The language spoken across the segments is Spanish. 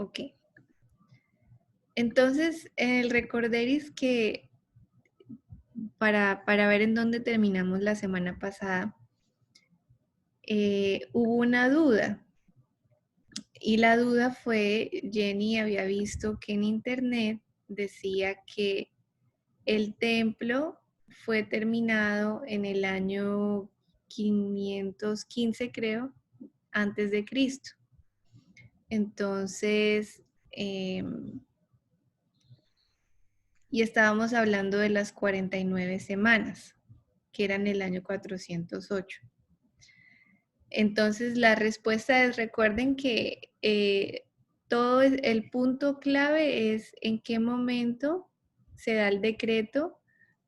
Ok. Entonces, el recorderis que para ver en dónde terminamos la semana pasada, hubo una duda. Y la duda fue, Jenny había visto que en internet decía que el templo fue terminado en el año 515, creo, antes de Cristo. Entonces, y estábamos hablando de las 49 semanas, que eran el año 408. Entonces, la respuesta es, recuerden que todo el punto clave es en qué momento se da el decreto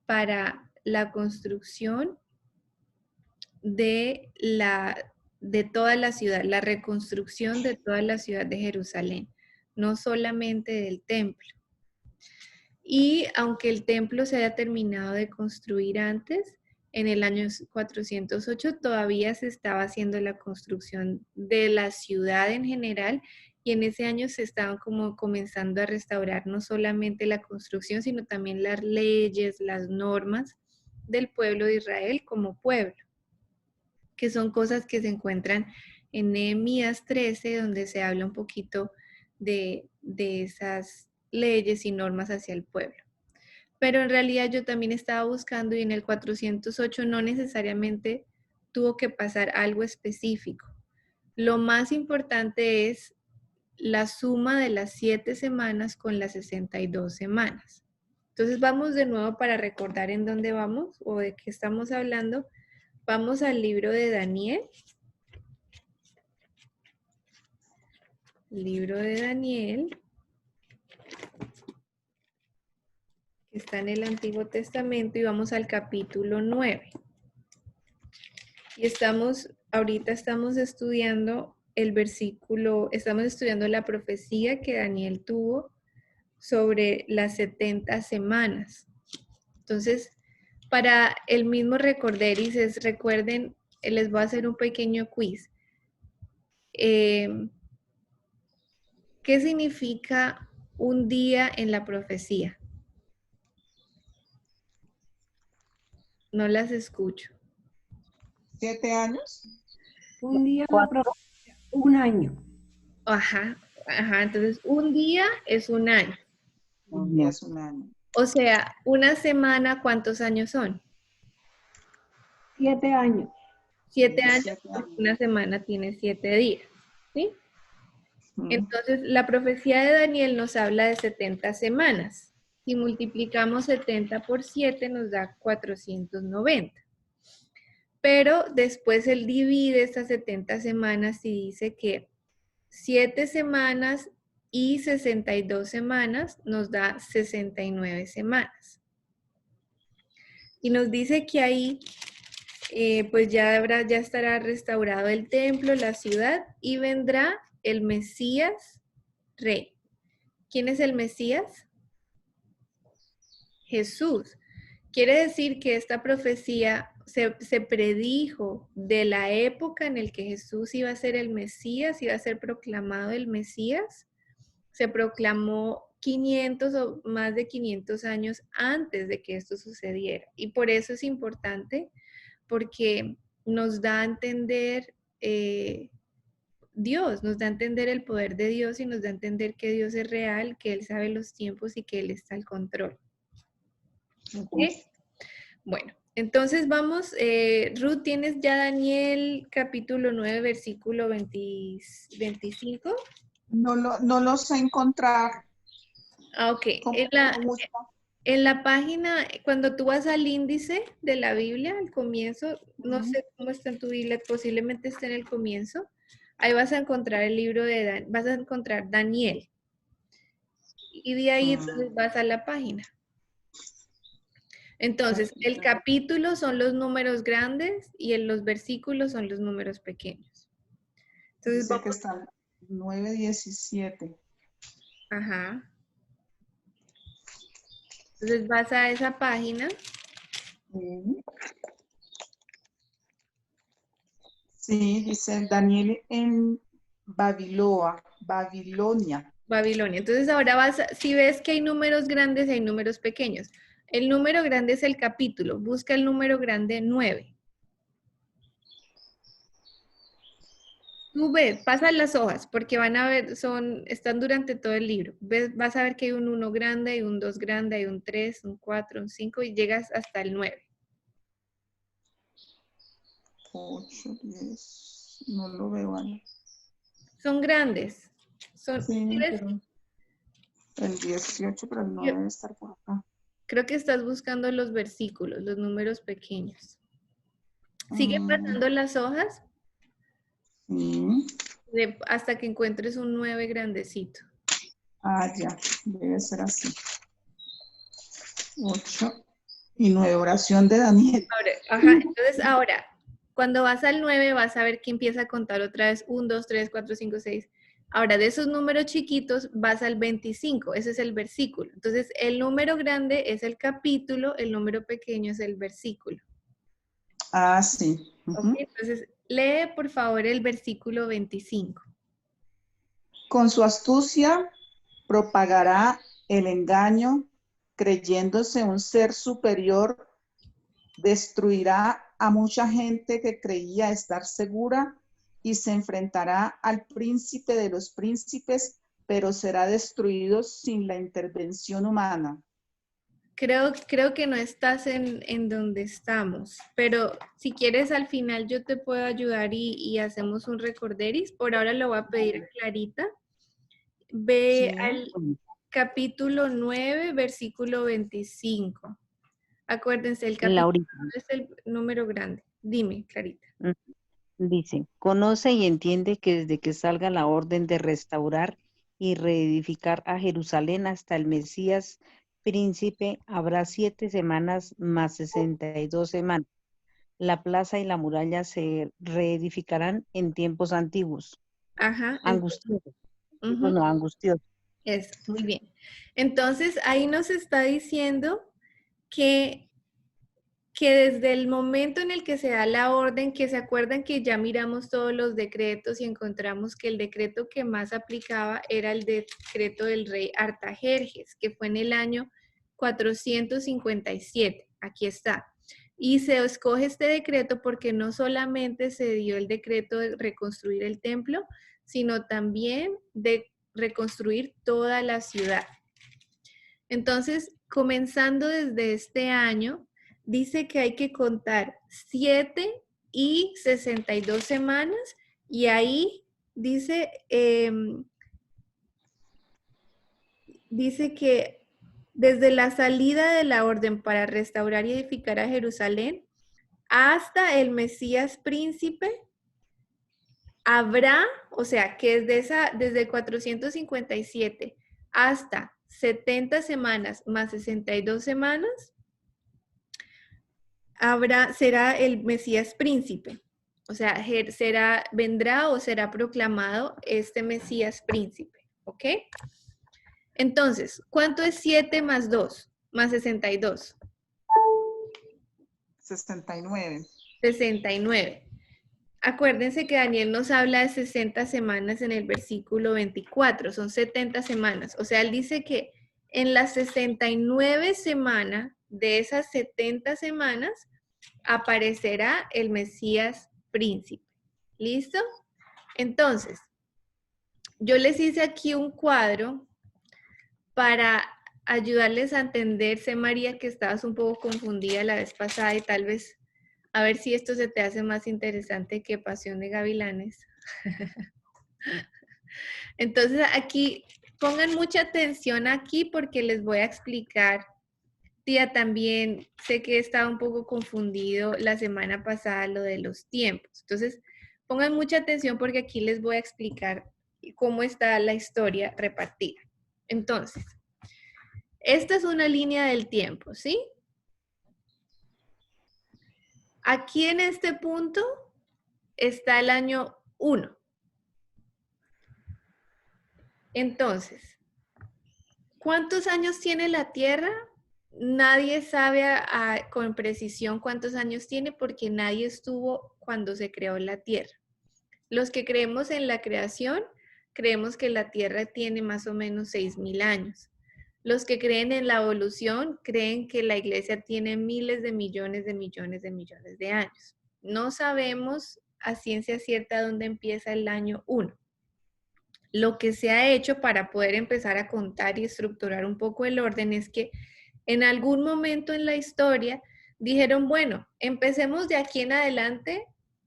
para la construcción de toda la ciudad, la reconstrucción de toda la ciudad de Jerusalén, no solamente del templo. Y aunque el templo se haya terminado de construir antes, en el año 408 todavía se estaba haciendo la construcción de la ciudad en general, y en ese año se estaban como comenzando a restaurar no solamente la construcción, sino también las leyes, las normas del pueblo de Israel como pueblo, que son cosas que se encuentran en Nehemías 13, donde se habla un poquito de esas leyes y normas hacia el pueblo. Pero en realidad yo también estaba buscando, y en el 408 no necesariamente tuvo que pasar algo específico. Lo más importante es la suma de las 7 semanas con las 62 semanas. Entonces vamos de nuevo para recordar en dónde vamos o de qué estamos hablando. Vamos al libro de Daniel. Libro de Daniel, que está en el Antiguo Testamento, y vamos al capítulo 9. Y ahorita estamos estudiando el versículo, estamos estudiando la profecía que Daniel tuvo sobre las 70 semanas. Entonces, para el mismo recorderis, recuerden, les voy a hacer un pequeño quiz. ¿Qué significa un día en la profecía? No las escucho. 7 años. Un día, Cuatro. un año. Ajá, entonces un día es un año. Un día es un año. O sea, una semana, ¿cuántos años son? 7 años. 7 años, 7 porque años. una semana tiene 7 días, ¿sí? Mm. Entonces, la profecía de Daniel nos habla de 70 semanas. Si multiplicamos 70 por 7 nos da 490. Pero después él divide estas 70 semanas y dice que 7 semanas y 62 semanas nos da 69 semanas. Y nos dice que ahí pues ya estará restaurado el templo, la ciudad, y vendrá el Mesías rey. ¿Quién es el Mesías? Jesús. Quiere decir que esta profecía se predijo de la época en el que Jesús iba a ser el Mesías, iba a ser proclamado el Mesías. Se proclamó 500 o más de 500 años antes de que esto sucediera. Y por eso es importante, porque nos da a entender Dios, nos da a entender el poder de Dios y nos da a entender que Dios es real, que Él sabe los tiempos y que Él está al control. ¿Ok? Bueno, entonces vamos, Ruth, ¿tienes ya Daniel capítulo 9, versículo 25? No lo sé encontrar. Ah, ok. ¿Cómo busco? En la página, cuando tú vas al índice de la Biblia, al comienzo, no sé cómo está en tu Biblia, posiblemente esté en el comienzo, ahí vas a encontrar el libro vas a encontrar Daniel. Y de ahí entonces vas a la página. Entonces, el capítulo son los números grandes y los versículos son los números pequeños. Entonces, Dice que está 9:17. Ajá. Entonces vas a esa página. Sí, dice Daniel en Babilonia. Babilonia. Entonces ahora si ves que hay números grandes, hay números pequeños. El número grande es el capítulo. Busca el número grande 9. Tú ves, pasa las hojas, porque van a ver, están durante todo el libro. Vas a ver que hay un 1 grande, hay un 2 grande, hay un 3, un 4, un 5 y llegas hasta el 9. 8, 10. No lo veo, Ana. Son grandes. Sí, pero el 18, pero no debe estar por acá. Creo que estás buscando los versículos, los números pequeños. Sigue pasando las hojas Sí. hasta que encuentres un 9 grandecito. Ah, ya. Debe ser así. 8 y 9. Oración de Daniel. Entonces ahora, cuando vas al 9 vas a ver que empieza a contar otra vez 1, 2, 3, 4, 5, 6. Ahora, de esos números chiquitos vas al 25, ese es el versículo. Entonces, el número grande es el capítulo, el número pequeño es el versículo. Ah, sí. Okay, entonces, lee por favor el versículo 25. Con su astucia propagará el engaño, creyéndose un ser superior, destruirá a mucha gente que creía estar segura y se enfrentará al príncipe de los príncipes, pero será destruido sin la intervención humana. Creo que no estás en donde estamos, pero si quieres al final yo te puedo ayudar y hacemos un recorderis. Por ahora lo voy a pedir a Clarita. Ve Sí. al capítulo 9, versículo 25. Acuérdense, el capítulo Laurita. es el número grande. Dime, Clarita. Dice, conoce y entiende que desde que salga la orden de restaurar y reedificar a Jerusalén hasta el Mesías príncipe, habrá 7 semanas más 62 semanas. La plaza y la muralla se reedificarán en tiempos antiguos. Ajá. Angustiosos. Ujú. No, angustiosos. Eso, muy bien. Entonces, ahí nos está diciendo que desde el momento en el que se da la orden, que se acuerdan que ya miramos todos los decretos y encontramos que el decreto que más aplicaba era el decreto del rey Artajerjes, que fue en el año 457. Aquí está. Y se escoge este decreto porque no solamente se dio el decreto de reconstruir el templo, sino también de reconstruir toda la ciudad. Entonces, comenzando desde este año, dice que hay que contar 7 y 62 semanas y ahí dice, dice que desde la salida de la orden para restaurar y edificar a Jerusalén hasta el Mesías príncipe, habrá, o sea, que desde 457 hasta 70 semanas más 62 semanas, será el Mesías príncipe. O sea, vendrá o será proclamado este Mesías príncipe. ¿Ok? Entonces, ¿cuánto es 7 más 2? Más 62. 69. 69. Acuérdense que Daniel nos habla de 60 semanas en el versículo 24, son 70 semanas. O sea, él dice que en las 69 semanas de esas 70 semanas aparecerá el Mesías príncipe. ¿Listo? Entonces, yo les hice aquí un cuadro para ayudarles a entenderse, María, que estabas un poco confundida la vez pasada y tal vez a ver si esto se te hace más interesante que Pasión de Gavilanes. Entonces aquí pongan mucha atención aquí porque les voy a explicar. Tía, también sé que estaba un poco confundido la semana pasada lo de los tiempos. Entonces pongan mucha atención porque aquí les voy a explicar cómo está la historia repartida. Entonces, esta es una línea del tiempo, ¿sí? Aquí en este punto está el año 1. Entonces, ¿cuántos años tiene la Tierra? Nadie sabe con precisión cuántos años tiene porque nadie estuvo cuando se creó la Tierra. Los que creemos en la creación creemos que la Tierra tiene más o menos 6.000 años. Los que creen en la evolución creen que la Iglesia tiene miles de millones de años. No sabemos a ciencia cierta dónde empieza el año 1. Lo que se ha hecho para poder empezar a contar y estructurar un poco el orden es que en algún momento en la historia dijeron, bueno, empecemos de aquí en adelante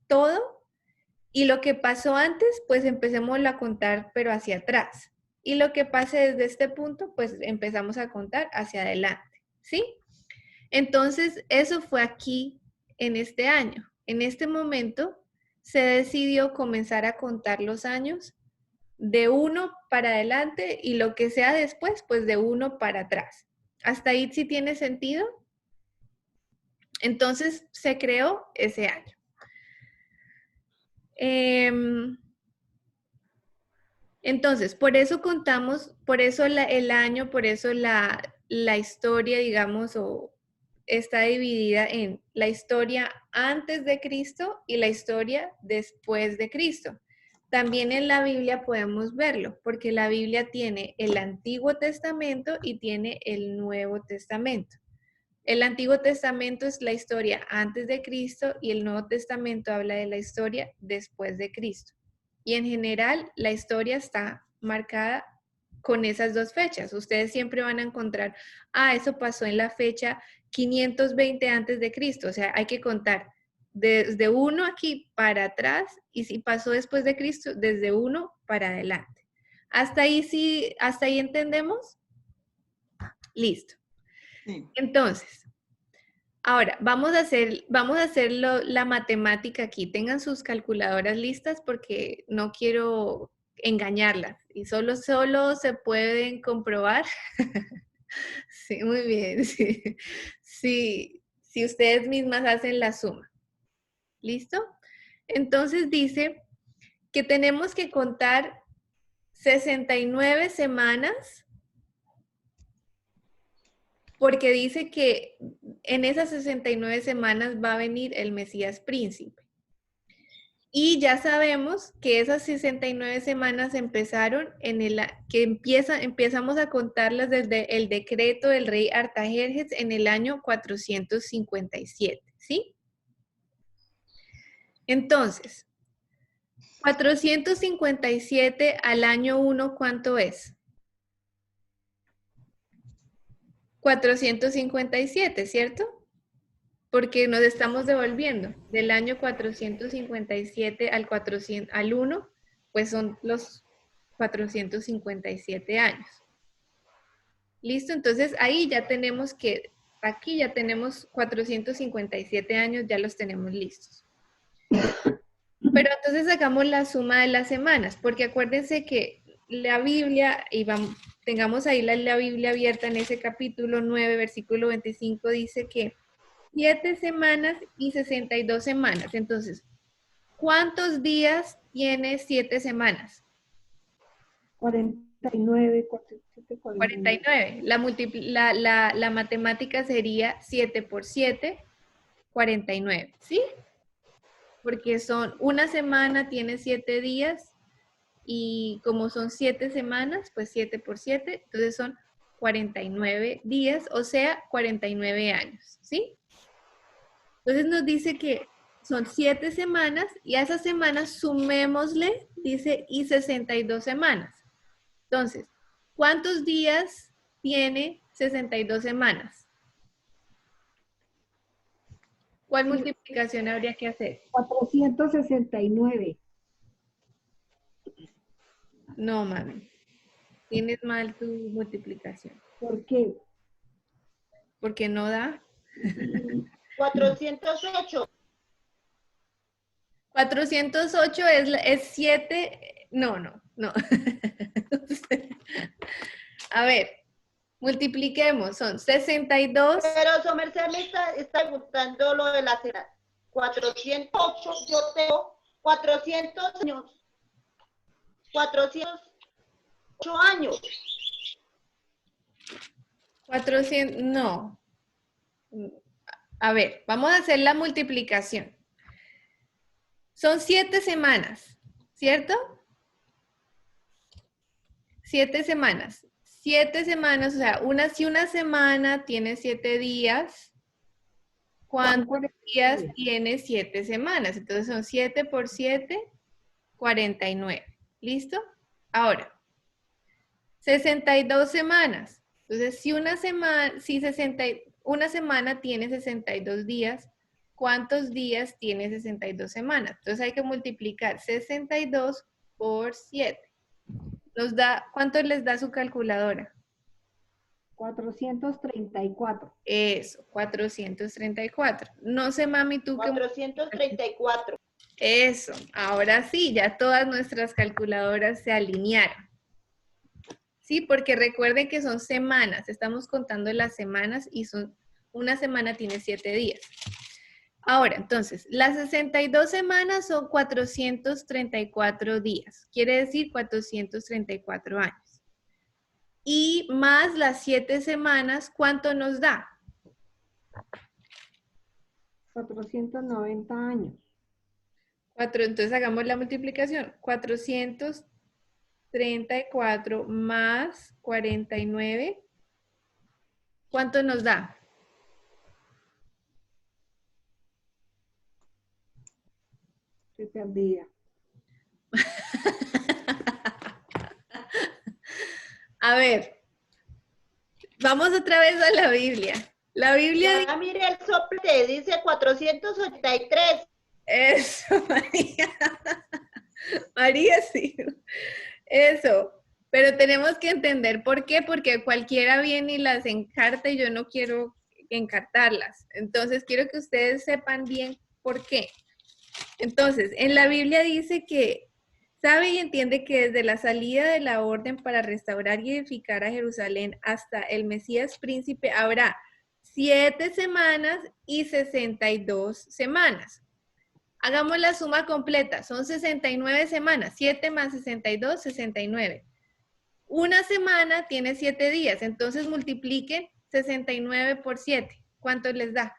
todo y lo que pasó antes, pues empecemos a contar pero hacia atrás. Y lo que pase desde este punto, pues empezamos a contar hacia adelante, ¿sí? Entonces, eso fue aquí en este año. En este momento se decidió comenzar a contar los años de 1 para adelante y lo que sea después, pues de 1 para atrás. ¿Hasta ahí sí tiene sentido? Entonces se creó ese año. Entonces, por eso contamos, por eso el año, por eso la historia, digamos, está dividida en la historia antes de Cristo y la historia después de Cristo. También en la Biblia podemos verlo, porque la Biblia tiene el Antiguo Testamento y tiene el Nuevo Testamento. El Antiguo Testamento es la historia antes de Cristo y el Nuevo Testamento habla de la historia después de Cristo. Y en general la historia está marcada con esas dos fechas. Ustedes siempre van a encontrar, eso pasó en la fecha 520 antes de Cristo. O sea, hay que contar desde 1 aquí para atrás y si pasó después de Cristo, desde 1 para adelante. ¿Hasta ahí sí, hasta ahí entendemos? Listo. Sí. Entonces, ahora vamos a hacer la matemática aquí. Tengan sus calculadoras listas porque no quiero engañarlas y solo se pueden comprobar. Sí, muy bien. Sí. Sí, si ustedes mismas hacen la suma. ¿Listo? Entonces dice que tenemos que contar 69 semanas porque dice que en esas 69 semanas va a venir el Mesías príncipe. Y ya sabemos que esas 69 semanas empezaron empezamos a contarlas desde el decreto del rey Artajerjes en el año 457, ¿sí? Entonces, 457 al año 1, ¿cuánto es? 457, ¿cierto? Porque nos estamos devolviendo del año 457 al 1, pues son los 457 años. ¿Listo? Entonces ahí ya tenemos aquí ya tenemos 457 años, ya los tenemos listos. Pero entonces sacamos la suma de las semanas, porque acuérdense que la Biblia, tengamos ahí la Biblia abierta en ese capítulo 9, versículo 25, dice que 7 semanas y 62 semanas. Entonces, ¿cuántos días tiene 7 semanas? 49, 47, 49. La matemática sería 7 por 7, 49, ¿sí? Porque una semana tiene 7 días y como son 7 semanas, pues 7 por 7, entonces son 49 días, o sea, 49 años, ¿sí? Entonces nos dice que son 7 semanas y a esas semanas sumémosle, dice, y 62 semanas. Entonces, ¿cuántos días tiene 62 semanas? ¿Cuál multiplicación habría que hacer? 469. No, mami. Tienes mal tu multiplicación. ¿Por qué? Porque no da. 408. 408 es 7. No. A ver, multipliquemos. Son 62. Pero Somerset me está preguntando lo de la cena. 408, yo tengo 400 años. 408 años. 400, no. A ver, vamos a hacer la multiplicación. Son 7 semanas, ¿cierto? 7 semanas. 7 semanas, o sea, si una semana tiene 7 días, ¿cuántos días tiene 7 semanas? Entonces son 7 por 7, 49. ¿Listo? Ahora, 62 semanas. Entonces, si una semana tiene 62 días, ¿cuántos días tiene 62 semanas? Entonces hay que multiplicar 62 por 7. Nos da, ¿cuánto les da su calculadora? 434. Eso, 434. No sé, mami, tú qué. 434. Eso, ahora sí, ya todas nuestras calculadoras se alinearon. Sí, porque recuerden que son semanas, estamos contando las semanas y una semana tiene 7 días. Ahora, entonces, las 62 semanas son 434 días, quiere decir 434 años. Y más las 7 semanas, ¿cuánto nos da? 490 años. Entonces hagamos la multiplicación. 434 más 49. ¿Cuánto nos da? Estoy perdida. A ver, vamos otra vez a la Biblia. La Biblia Ya, mire el soplete, dice 483. Eso, María. María, sí. Eso. Pero tenemos que entender por qué, porque cualquiera viene y las encarta y yo no quiero encartarlas. Entonces, quiero que ustedes sepan bien por qué. Entonces, en la Biblia dice que sabe y entiende que desde la salida de la orden para restaurar y edificar a Jerusalén hasta el Mesías príncipe habrá 7 semanas y 62 semanas. Hagamos la suma completa, son 69 semanas, 7 más 62, 69. Una semana tiene 7 días, entonces multipliquen 69 por 7. ¿Cuánto les da?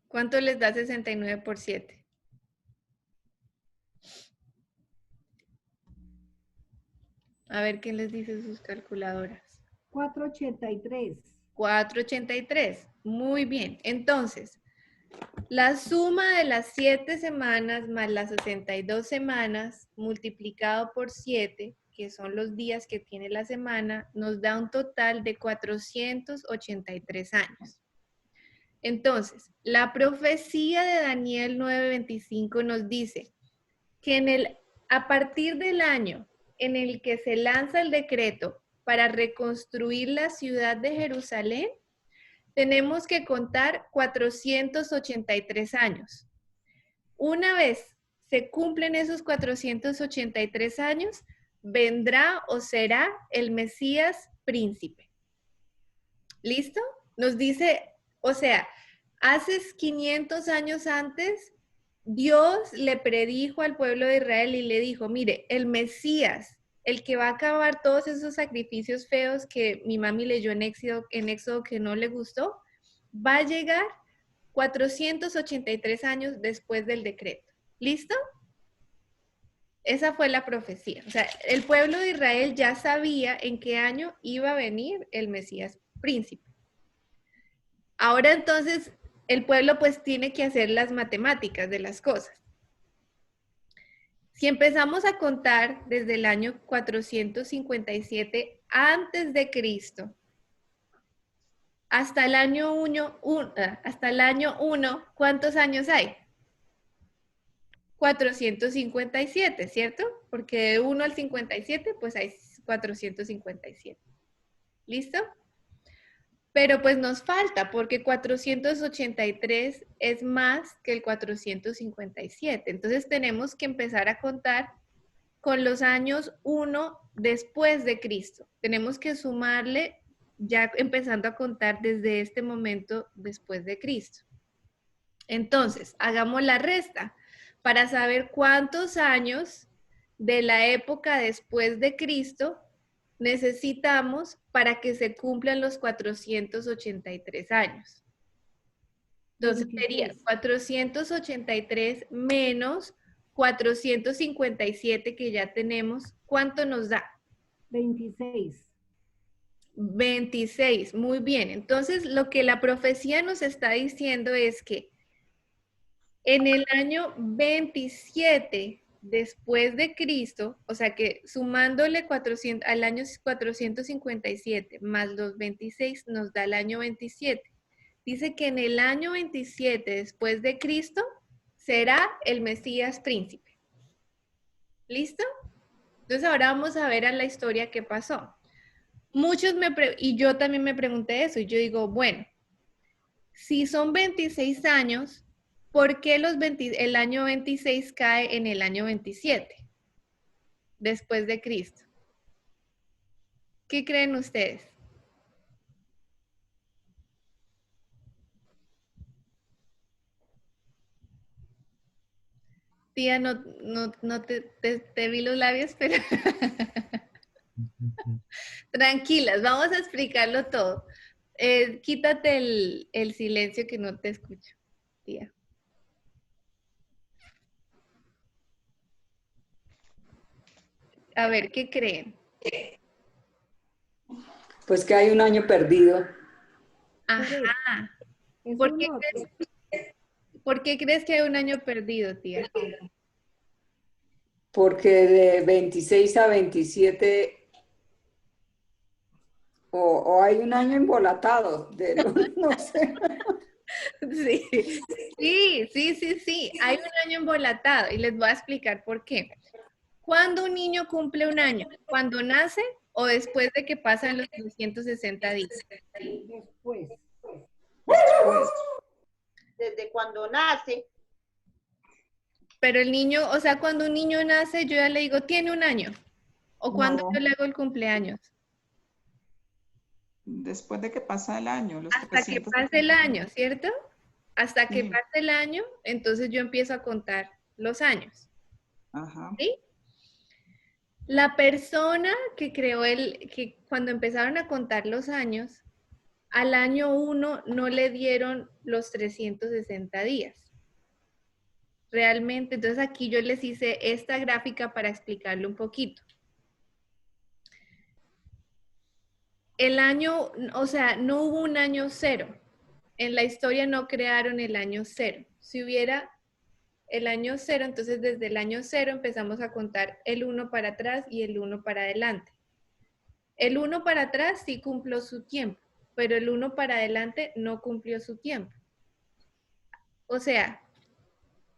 ¿Cuánto les da 69 por 7? A ver qué les dice sus calculadoras. 483. 483. Muy bien. Entonces, la suma de las 7 semanas más las 62 semanas multiplicado por 7, que son los días que tiene la semana, nos da un total de 483 años. Entonces, la profecía de Daniel 9:25 nos dice que a partir del año en el que se lanza el decreto para reconstruir la ciudad de Jerusalén, tenemos que contar 483 años. Una vez se cumplen esos 483 años, vendrá o será el Mesías príncipe. ¿Listo? Nos dice, o sea, hace 500 años antes, Dios le predijo al pueblo de Israel y le dijo, mire, el Mesías, el que va a acabar todos esos sacrificios feos que mi mami leyó en Éxodo que no le gustó, va a llegar 483 años después del decreto. ¿Listo? Esa fue la profecía. O sea, el pueblo de Israel ya sabía en qué año iba a venir el Mesías príncipe. Ahora entonces el pueblo pues tiene que hacer las matemáticas de las cosas. Si empezamos a contar desde el año 457 antes de Cristo hasta el año 1, ¿cuántos años hay? 457, ¿cierto? Porque de 1 al 57 pues hay 457. ¿Listo? Pero pues nos falta porque 483 es más que el 457. Entonces tenemos que empezar a contar con los años 1 después de Cristo. Tenemos que sumarle ya empezando a contar desde este momento después de Cristo. Entonces, hagamos la resta para saber cuántos años de la época después de Cristo necesitamos para que se cumplan los 483 años. Entonces sería 26. 483 menos 457 que ya tenemos. ¿Cuánto nos da? 26. 26. Muy bien. Entonces, lo que la profecía nos está diciendo es que en el año 27 después de Cristo, o sea que sumándole 400, al año 457 más los 26 nos da el año 27. Dice que en el año 27 después de Cristo será el Mesías príncipe. ¿Listo? Entonces ahora vamos a ver a la historia qué pasó. Muchos y yo también me pregunté eso y yo digo, bueno, si son 26 años, ¿por qué el año 26 cae en el año 27 después de Cristo? ¿Qué creen ustedes? Tía, no te vi los labios, pero tranquilas, vamos a explicarlo todo. Quítate el silencio que no te escucho, tía. A ver, ¿qué creen? Pues que hay un año perdido. Ajá. Es ¿Por un qué otro. ¿Por qué crees que hay un año perdido, tía? Porque de 26 a 27 o hay un año embolatado, no sé. Sí, sí. Hay un año embolatado y les voy a explicar por qué. ¿Cuándo un niño cumple un año? ¿Cuando nace o después de que pasan los 360 días? Después. Después. Desde cuando nace, Pero el niño, o sea, cuando un niño nace, yo ya le digo, tiene un año. ¿O cuando No. yo le hago el cumpleaños? Después de que pasa el año, los Hasta que 300. pase el año, ¿cierto? Hasta que Sí. pase el año, entonces yo empiezo a contar los años. Ajá. ¿Sí? La persona que creó que cuando empezaron a contar los años, al año 1 no le dieron los 360 días. Realmente, entonces aquí yo les hice esta gráfica para explicarle un poquito. El año, o sea, no hubo un año cero. En la historia no crearon el año cero. Si hubiera el año cero, entonces desde el año cero empezamos a contar el 1 para atrás y el 1 para adelante. El 1 para atrás sí cumplió su tiempo, pero el 1 para adelante no cumplió su tiempo. O sea,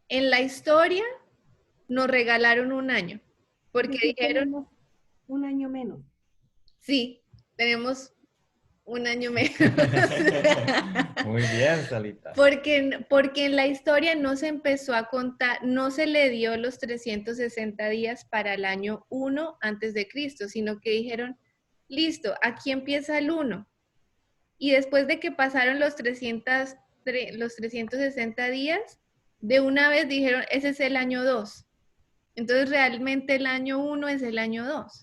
en la historia nos regalaron un año, porque Aquí dijeron, tenemos un año menos. sí, tenemos un año menos. Muy bien, Salita. Porque en la historia no se empezó a contar, no se le dio los 360 días para el año 1 antes de Cristo, sino que dijeron, listo, aquí empieza el 1. Y después de que pasaron los 360 días, de una vez dijeron, ese es el año 2. Entonces realmente el año 1 es el año 2.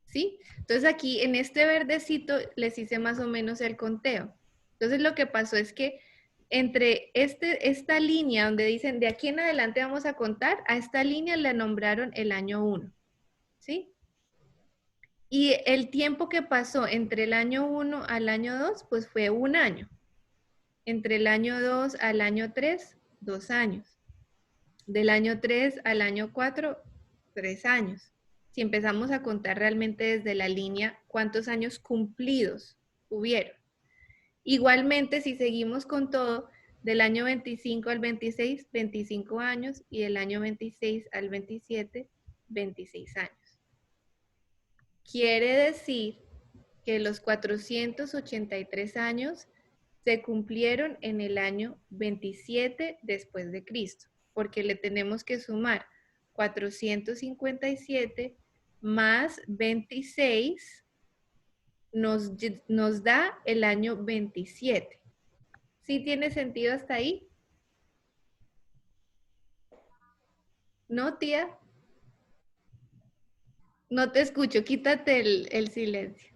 ¿Sí? Entonces aquí en este verdecito les hice más o menos el conteo. Entonces lo que pasó es que entre esta línea donde dicen de aquí en adelante vamos a contar, a esta línea le nombraron el año 1. ¿Sí? Y el tiempo que pasó entre el año 1 al año 2, pues fue un año. Entre el año 2 al año 3, 2 años. Del año 3 al año 4, 3 años. Si empezamos a contar realmente desde la línea, ¿cuántos años cumplidos hubieron? Igualmente, si seguimos con todo, del año 25 al 26, 25 años, y del año 26 al 27, 26 años. Quiere decir que los 483 años se cumplieron en el año 27 después de Cristo, porque le tenemos que sumar 457 más 26 nos da el año 27. ¿Sí tiene sentido hasta ahí? ¿No, tía? No te escucho, quítate el silencio.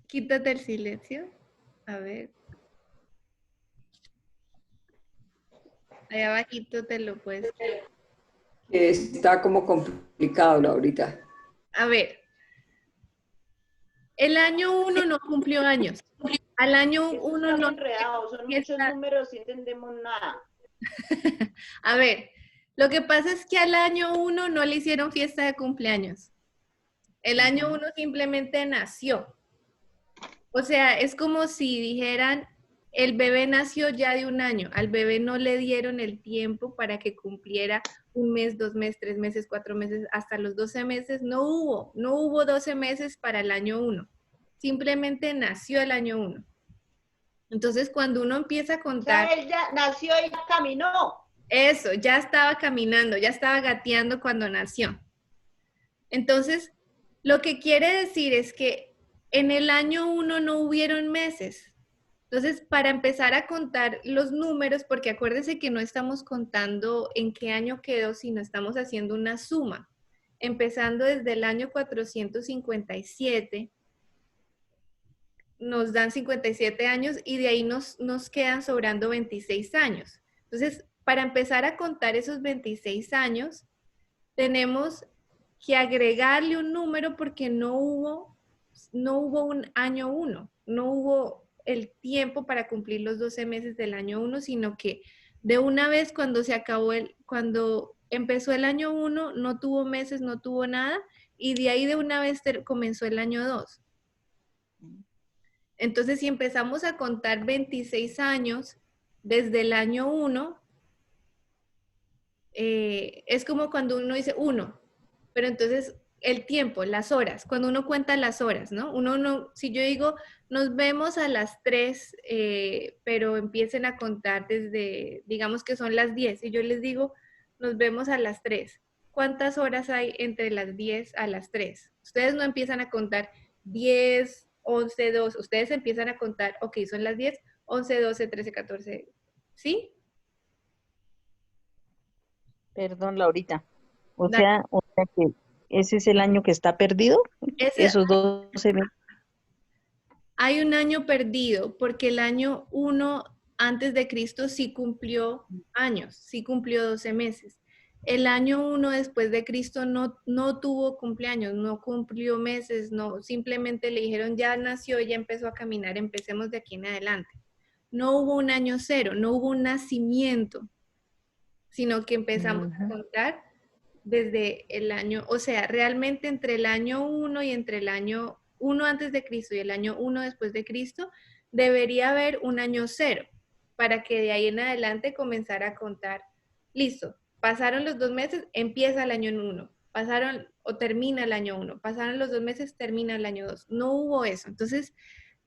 Quítate el silencio. A ver. Ahí abajito te lo puedes. Está como complicado, Laurita. A ver. El año 1 no cumplió años. Al año Eso 1 está muy no. enredado, son muchos números y no entendemos nada. A ver, lo que pasa es que al año 1 no le hicieron fiesta de cumpleaños. El año 1 simplemente nació. O sea, es como si dijeran, el bebé nació ya de un año. Al bebé no le dieron el tiempo para que cumpliera un mes, 2 meses, 3 meses, 4 meses, hasta los 12 meses. No hubo 12 meses para el año 1. Simplemente nació el año 1. Entonces, cuando uno empieza a O contar, sea, él ya nació y ya caminó. eso, ya estaba caminando, ya estaba gateando cuando nació. Entonces, lo que quiere decir es que en el año 1 no hubieron meses. Entonces, para empezar a contar los números, porque acuérdense que no estamos contando en qué año quedó, sino estamos haciendo una suma. Empezando desde el año 457, nos dan 57 años y de ahí nos quedan sobrando 26 años. Entonces, para empezar a contar esos 26 años, tenemos que agregarle un número porque no hubo un año 1, no hubo el tiempo para cumplir los 12 meses del año 1, sino que de una vez cuando cuando empezó el año 1, no tuvo meses, no tuvo nada, y de ahí de una vez comenzó el año 2. Entonces, si empezamos a contar 26 años desde el año 1, es como cuando uno dice 1, pero entonces el tiempo, las horas, cuando uno cuenta las horas, ¿no? Si yo digo, nos vemos a las 3, pero empiecen a contar desde, digamos que son las 10, y yo les digo, nos vemos a las 3. ¿Cuántas horas hay entre las 10 a las 3? Ustedes no empiezan a contar 10, 11, 12, ustedes empiezan a contar, ok, son las 10, 11, 12, 13, 14, ¿sí? Perdón, Laurita. O Dale. sea que ese es el año que está perdido, esos 12 meses. Hay un año perdido porque el año 1 antes de Cristo sí cumplió años, sí cumplió 12 meses. El año 1 después de Cristo no tuvo cumpleaños, no cumplió meses, no, simplemente le dijeron ya nació, ya empezó a caminar, empecemos de aquí en adelante. No hubo un año 0, no hubo un nacimiento, sino que empezamos a contar desde el año, o sea, realmente entre el año 1 y entre el año 1 antes de Cristo y el año 1 después de Cristo, debería haber un año 0 para que de ahí en adelante comenzara a contar. Listo, pasaron los 2 meses, empieza el año 1, pasaron o termina el año 1, pasaron los 2 meses, termina el año 2. No hubo eso. Entonces,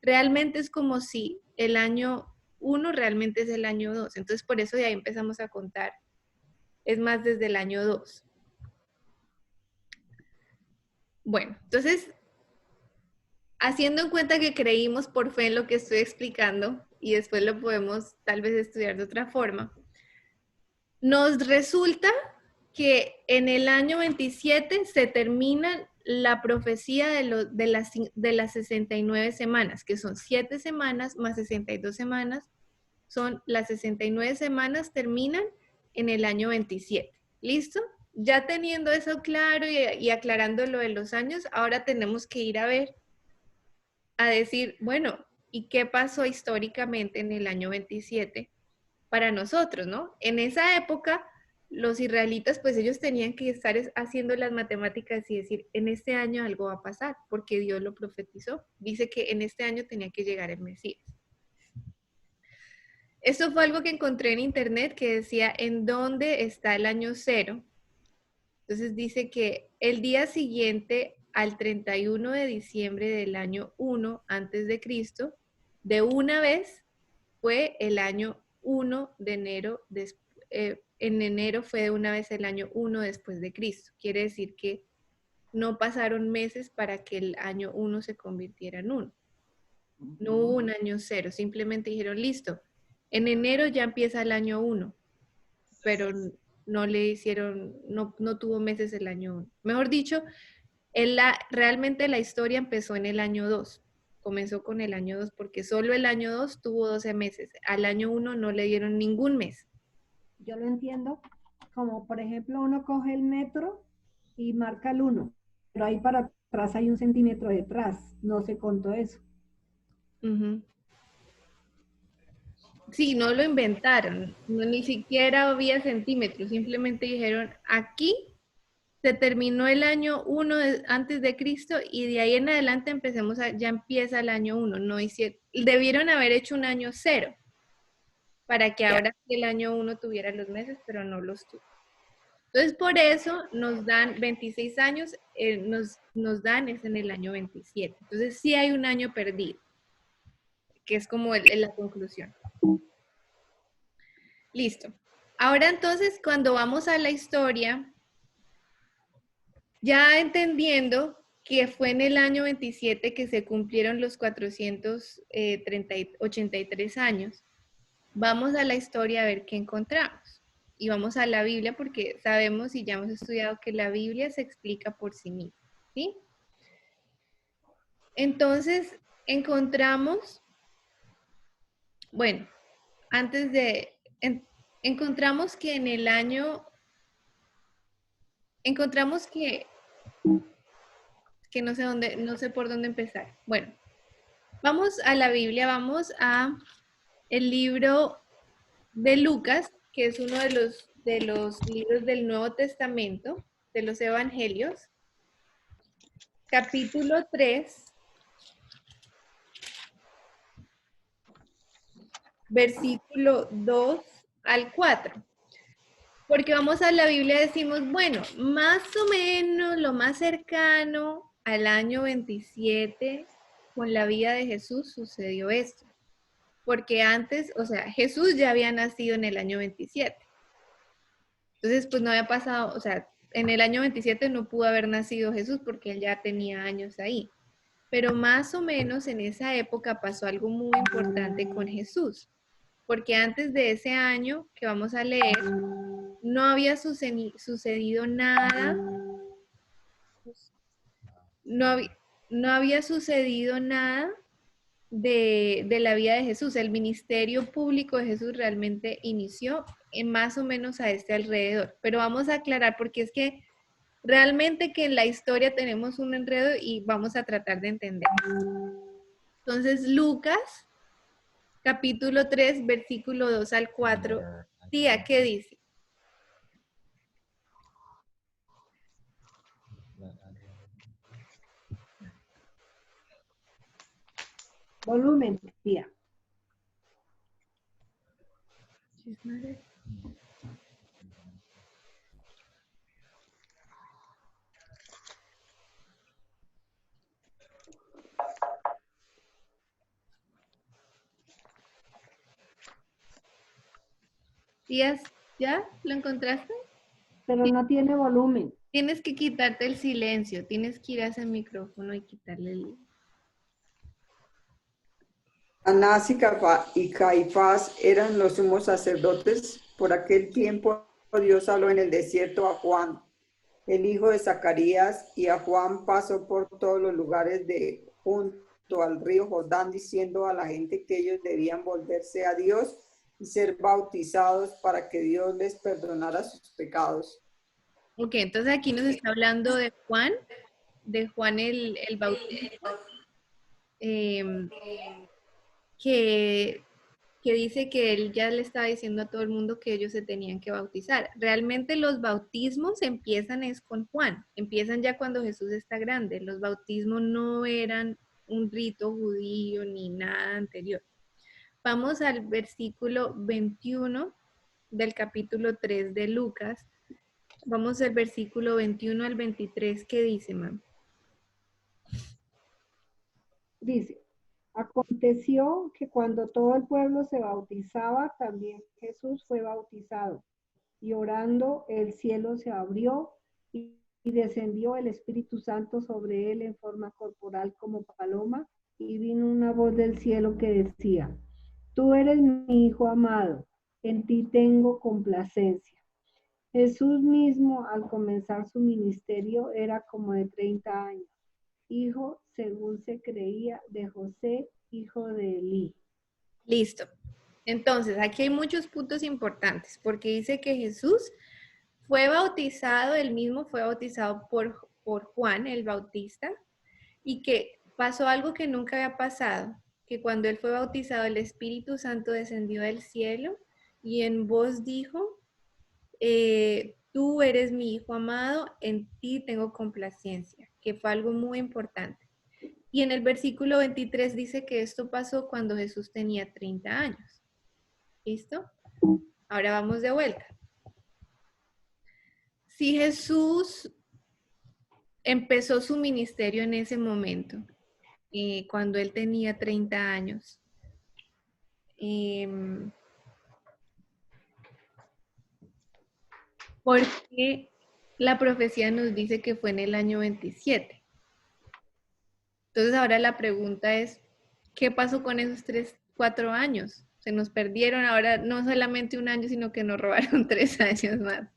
realmente es como si el año 1 realmente es el año 2. Entonces, por eso de ahí empezamos a contar. Es más desde el año 2. Bueno, entonces, haciendo en cuenta que creímos por fe en lo que estoy explicando y después lo podemos tal vez estudiar de otra forma, nos resulta que en el año 27 se termina la profecía de las 69 semanas, que son 7 semanas más 62 semanas, son las 69 semanas terminan en el año 27. ¿Listo? Ya teniendo eso claro y aclarando lo de los años, ahora tenemos que ir a ver, a decir, bueno, ¿y qué pasó históricamente en el año 27 para nosotros, no? En esa época, los israelitas, pues ellos tenían que estar haciendo las matemáticas y decir, en este año algo va a pasar, porque Dios lo profetizó. Dice que en este año tenía que llegar el Mesías. Esto fue algo que encontré en internet que decía, ¿en dónde está el año 0? Entonces dice que el día siguiente al 31 de diciembre del año 1 antes de Cristo, de una vez fue el año 1 de enero, en enero fue de una vez el año 1 después de Cristo. Quiere decir que no pasaron meses para que el año 1 se convirtiera en 1. No hubo un año 0, simplemente dijeron, listo, en enero ya empieza el año 1, pero no le hicieron, no tuvo meses el año 1. Mejor dicho, realmente la historia empezó en el año 2. comenzó con el año 2 porque solo el año 2 tuvo 12 meses. Al año 1 no le dieron ningún mes. Yo lo entiendo como, por ejemplo, uno coge el metro y marca el 1, pero ahí para atrás hay 1 centímetro detrás. No se contó eso. Ujú. Sí, no lo inventaron, ni siquiera había centímetros, simplemente dijeron, aquí se terminó el año 1 antes de Cristo y de ahí en adelante ya empieza el año 1, no debieron haber hecho un año 0 para que ahora sí el año 1 tuviera los meses, pero no los tuvo. Entonces, por eso nos dan 26 años, nos dan es en el año 27. Entonces, sí hay un año perdido, que es como la conclusión. Listo. Ahora entonces, cuando vamos a la historia, ya entendiendo que fue en el año 27 que se cumplieron los 483 años, vamos a la historia a ver qué encontramos. Y vamos a la Biblia porque sabemos y ya hemos estudiado que la Biblia se explica por sí misma, ¿sí? Entonces, encontramos, bueno, encontramos que en el año, encontramos que no sé dónde, no sé por dónde empezar. Bueno, vamos a la Biblia, vamos a el libro de Lucas, que es uno de los libros del Nuevo Testamento, de los Evangelios, capítulo 3, versículo 2 al 4. Porque vamos a la Biblia y decimos, bueno, más o menos lo más cercano al año 27 con la vida de Jesús sucedió esto. Porque antes, o sea, Jesús ya había nacido en el año 27. Entonces, pues no había pasado, o sea, en el año 27 no pudo haber nacido Jesús porque él ya tenía años ahí. Pero más o menos en esa época pasó algo muy importante con Jesús. Porque antes de ese año que vamos a leer, no había sucedido nada, no había sucedido nada de la vida de Jesús. El ministerio público de Jesús realmente inició en más o menos a este alrededor. Pero vamos a aclarar porque es que realmente que en la historia tenemos un enredo y vamos a tratar de entender. Entonces, Lucas, capítulo 3, versículo 2 al 4. Tía, ¿qué dice? Volumen, tía. Tías, ¿ya lo encontraste? Pero no tiene volumen. Tienes que quitarte el silencio, tienes que ir a ese micrófono y quitarle el... Anás y Caifás eran los sumos sacerdotes. Por aquel tiempo Dios habló en el desierto a Juan, el hijo de Zacarías, y a Juan pasó por todos los lugares de junto al río Jordán, diciendo a la gente que ellos debían volverse a Dios y ser bautizados para que Dios les perdonara sus pecados. Ok, entonces aquí nos está hablando de Juan el Bautista, que dice que él ya le estaba diciendo a todo el mundo que ellos se tenían que bautizar. Realmente los bautismos empiezan es con Juan, empiezan ya cuando Jesús está grande. Los bautismos no eran un rito judío ni nada anterior. Vamos al versículo 21 del capítulo 3 de Lucas. Vamos al versículo 21 al 23, ¿qué dice, mam? Dice, aconteció que cuando todo el pueblo se bautizaba, también Jesús fue bautizado. Y orando, el cielo se abrió y descendió el Espíritu Santo sobre él en forma corporal como paloma, y vino una voz del cielo que decía, tú eres mi Hijo amado, en ti tengo complacencia. Jesús mismo, al comenzar su ministerio, era como de 30 años hijo, según se creía, de José, hijo de Elí. Listo. Entonces, aquí hay muchos puntos importantes, porque dice que Jesús fue bautizado, él mismo fue bautizado por Juan el Bautista, y que pasó algo que nunca había pasado, que cuando él fue bautizado el Espíritu Santo descendió del cielo y en voz dijo, tú eres mi hijo amado, en ti tengo complacencia, que fue algo muy importante. Y en el versículo 23 dice que esto pasó cuando Jesús tenía 30 años. ¿Listo? Ahora vamos de vuelta. Si Jesús empezó su ministerio en ese momento, cuando él tenía 30 años, porque la profecía nos dice que fue en el año 27. Entonces ahora la pregunta es, ¿qué pasó con esos 4 años? Se nos perdieron ahora no solamente un año, sino que nos robaron 3 años más.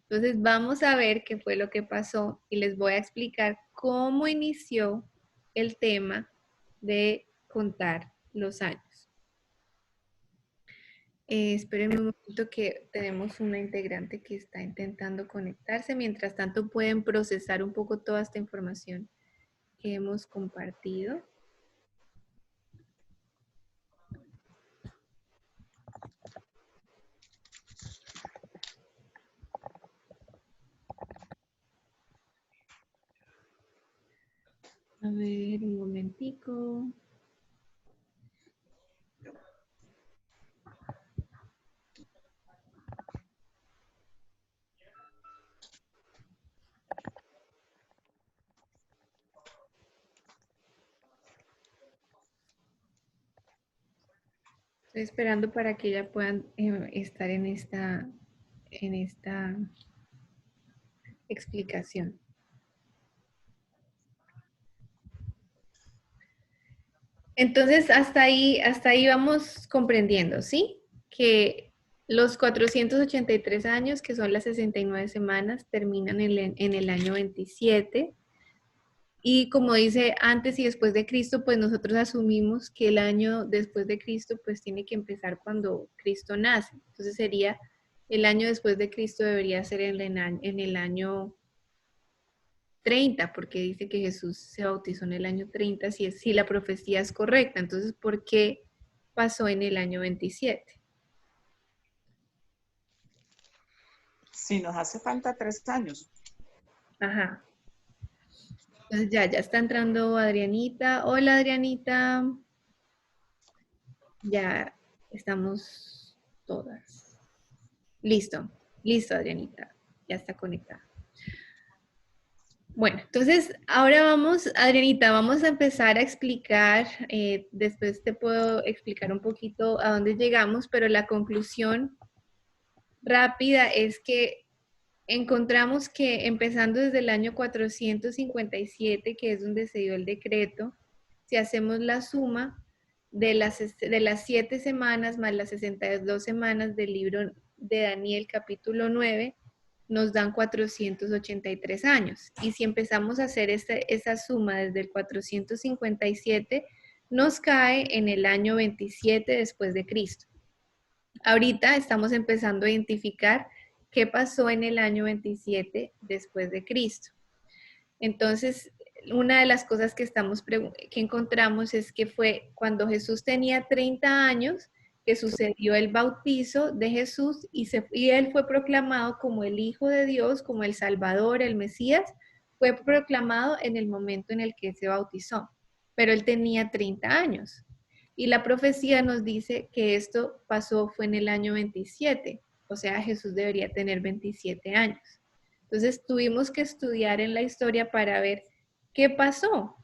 Entonces vamos a ver qué fue lo que pasó y les voy a explicar cómo inició el tema de contar los años. Espérenme un momento que tenemos una integrante que está intentando conectarse. Mientras tanto pueden procesar un poco toda esta información que hemos compartido. A ver, un momentico. Estoy esperando para que ya puedan estar en esta explicación. Entonces, hasta ahí vamos comprendiendo, ¿sí? Que los 483 años, que son las 69 semanas, terminan en el año 27. Y como dice antes y después de Cristo, pues nosotros asumimos que el año después de Cristo, pues tiene que empezar cuando Cristo nace. Entonces sería, el año después de Cristo debería ser en el año 30, porque dice que Jesús se bautizó en el año 30, si la profecía es correcta. Entonces, ¿por qué pasó en el año 27? Si nos hace falta 3 años. Ajá. Entonces ya está entrando Adrianita. Hola, Adrianita. Ya estamos todas. Listo, Adrianita. Ya está conectada. Bueno, entonces ahora vamos, Adrianita, vamos a empezar a explicar, después te puedo explicar un poquito a dónde llegamos, pero la conclusión rápida es que encontramos que empezando desde el año 457, que es donde se dio el decreto, si hacemos la suma de las 7 semanas más las 62 semanas del libro de Daniel capítulo 9, nos dan 483 años. Y si empezamos a hacer esa suma desde el 457, nos cae en el año 27 después de Cristo. Ahorita estamos empezando a identificar qué pasó en el año 27 después de Cristo. Entonces, una de las cosas que encontramos es que fue cuando Jesús tenía 30 años que sucedió el bautizo de Jesús y él fue proclamado como el Hijo de Dios, como el Salvador, el Mesías. Fue proclamado en el momento en el que se bautizó, pero él tenía 30 años. Y la profecía nos dice que esto fue en el año 27, o sea, Jesús debería tener 27 años. Entonces tuvimos que estudiar en la historia para ver qué pasó,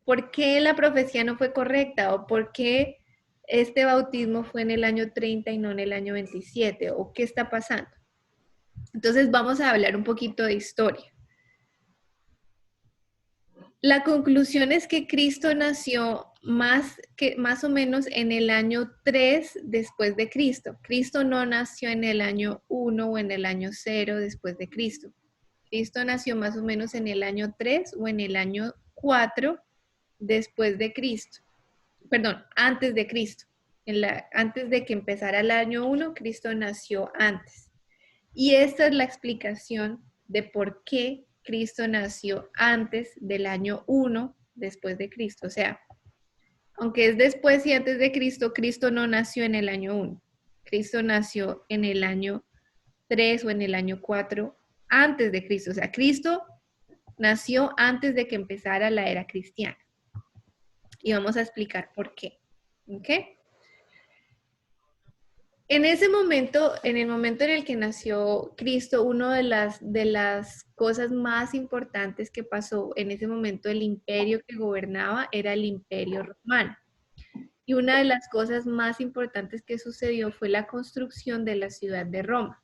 por qué la profecía no fue correcta o por qué este bautismo fue en el año 30 y no en el año 27 o qué está pasando. Entonces vamos a hablar un poquito de historia. La conclusión es que Cristo nació más o menos en el año 3 después de Cristo. Cristo no nació en el año 1 o en el año 0 después de Cristo. Cristo nació más o menos en el año 3 o en el año 4 después de Cristo. Perdón, antes de Cristo. Antes de que empezara el año 1, Cristo nació antes. Y esta es la explicación de por qué Cristo nació antes del año 1 después de Cristo. O sea, aunque es después y antes de Cristo, Cristo no nació en el año 1. Cristo nació en el año 3 o en el año 4 antes de Cristo. O sea, Cristo nació antes de que empezara la era cristiana. Y vamos a explicar por qué. ¿Ok? En ese momento, en el momento en el que nació Cristo, una de las cosas más importantes que pasó en ese momento, el imperio que gobernaba era el imperio romano. Y una de las cosas más importantes que sucedió fue la construcción de la ciudad de Roma.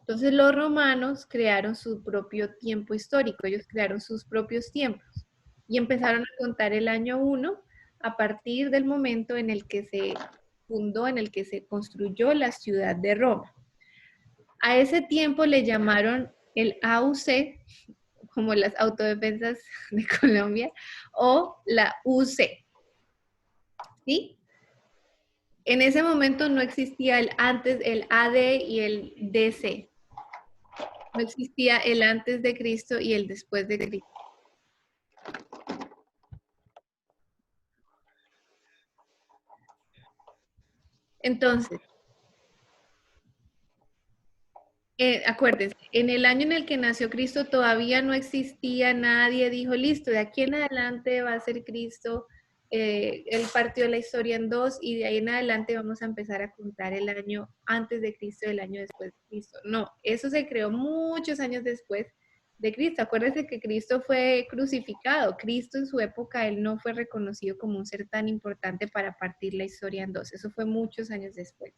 Entonces los romanos crearon su propio tiempo histórico, ellos crearon sus propios tiempos y empezaron a contar el año 1 a partir del momento en el que se fundó, en el que se construyó la ciudad de Roma. A ese tiempo le llamaron el AUC, como las autodefensas de Colombia, o la UC. ¿Sí? En ese momento no existía el AD y el DC. No existía el antes de Cristo y el después de Cristo. Entonces, acuérdense, en el año en el que nació Cristo todavía no existía, nadie dijo, listo, de aquí en adelante va a ser Cristo. Él partió la historia en dos y de ahí en adelante vamos a empezar a contar el año antes de Cristo y el año después de Cristo. No, eso se creó muchos años después de Cristo. Acuérdense que Cristo fue crucificado. Cristo en su época, él no fue reconocido como un ser tan importante para partir la historia en dos. Eso fue muchos años después.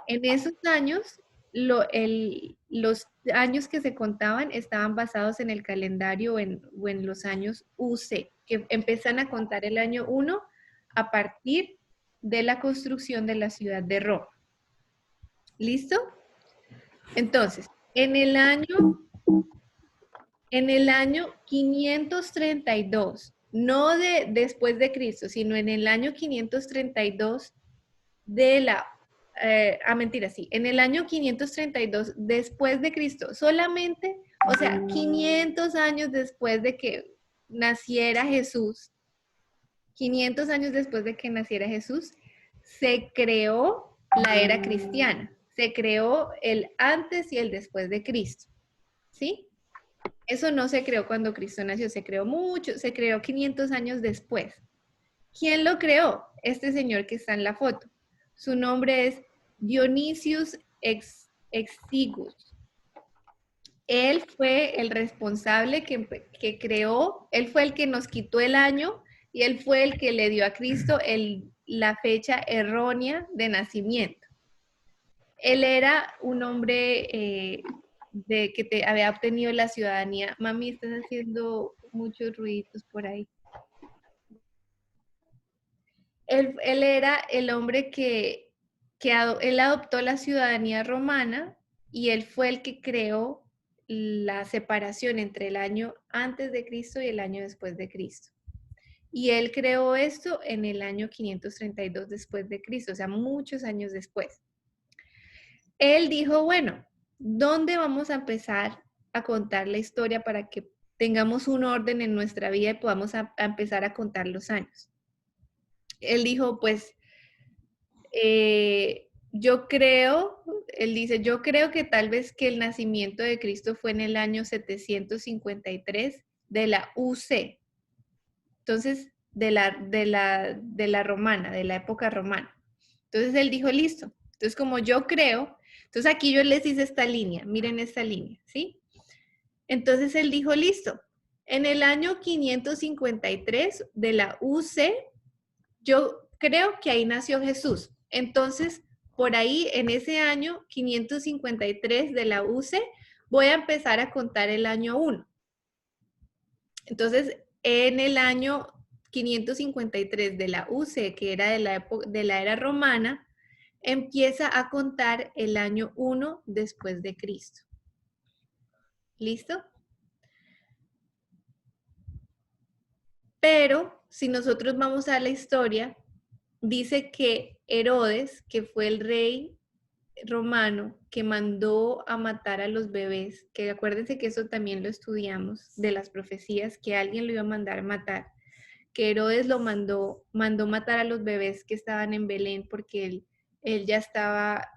En esos años, los años que se contaban estaban basados en el calendario o en los años UC, que empiezan a contar el año 1 a partir de la construcción de la ciudad de Roma. ¿Listo? Entonces, en el año 532, no después de Cristo, sino en el año 532 mentira, sí, en el año 532 después de Cristo, solamente, o sea, 500 años después de que naciera Jesús, 500 años después de que naciera Jesús, se creó la era cristiana, se creó el antes y el después de Cristo, ¿sí? Eso no se creó cuando Cristo nació, se creó 500 años después. ¿Quién lo creó? Este señor que está en la foto. Su nombre es Dionysius Exiguus. Él fue el responsable que creó, él fue el que nos quitó el año y él fue el que le dio a Cristo la fecha errónea de nacimiento. Él era un hombre que había obtenido la ciudadanía. Mami, estás haciendo muchos ruiditos por ahí. Él era el hombre que él adoptó la ciudadanía romana y él fue el que creó la separación entre el año antes de Cristo y el año después de Cristo. Y él creó esto en el año 532 después de Cristo, o sea, muchos años después. Él dijo, bueno, ¿dónde vamos a empezar a contar la historia para que tengamos un orden en nuestra vida y podamos empezar a contar los años? Él dijo, pues, él dice, yo creo que tal vez que el nacimiento de Cristo fue en el año 753 de la UC. Entonces, de la romana, de la época romana. Entonces él dijo, listo. Entonces, como yo creo, entonces aquí yo les hice esta línea, miren esta línea, ¿sí? Entonces él dijo, listo. En el año 553 de la UC, yo creo que ahí nació Jesús. Entonces, por ahí, en ese año 553 de la UC, voy a empezar a contar el año 1. Entonces, en el año 553 de la UC, que era de la era romana, empieza a contar el año 1 después de Cristo. ¿Listo? Pero si nosotros vamos a la historia, dice que Herodes, que fue el rey romano que mandó a matar a los bebés, que acuérdense que eso también lo estudiamos de las profecías, que alguien lo iba a mandar a matar, que Herodes lo mandó matar a los bebés que estaban en Belén porque él ya estaba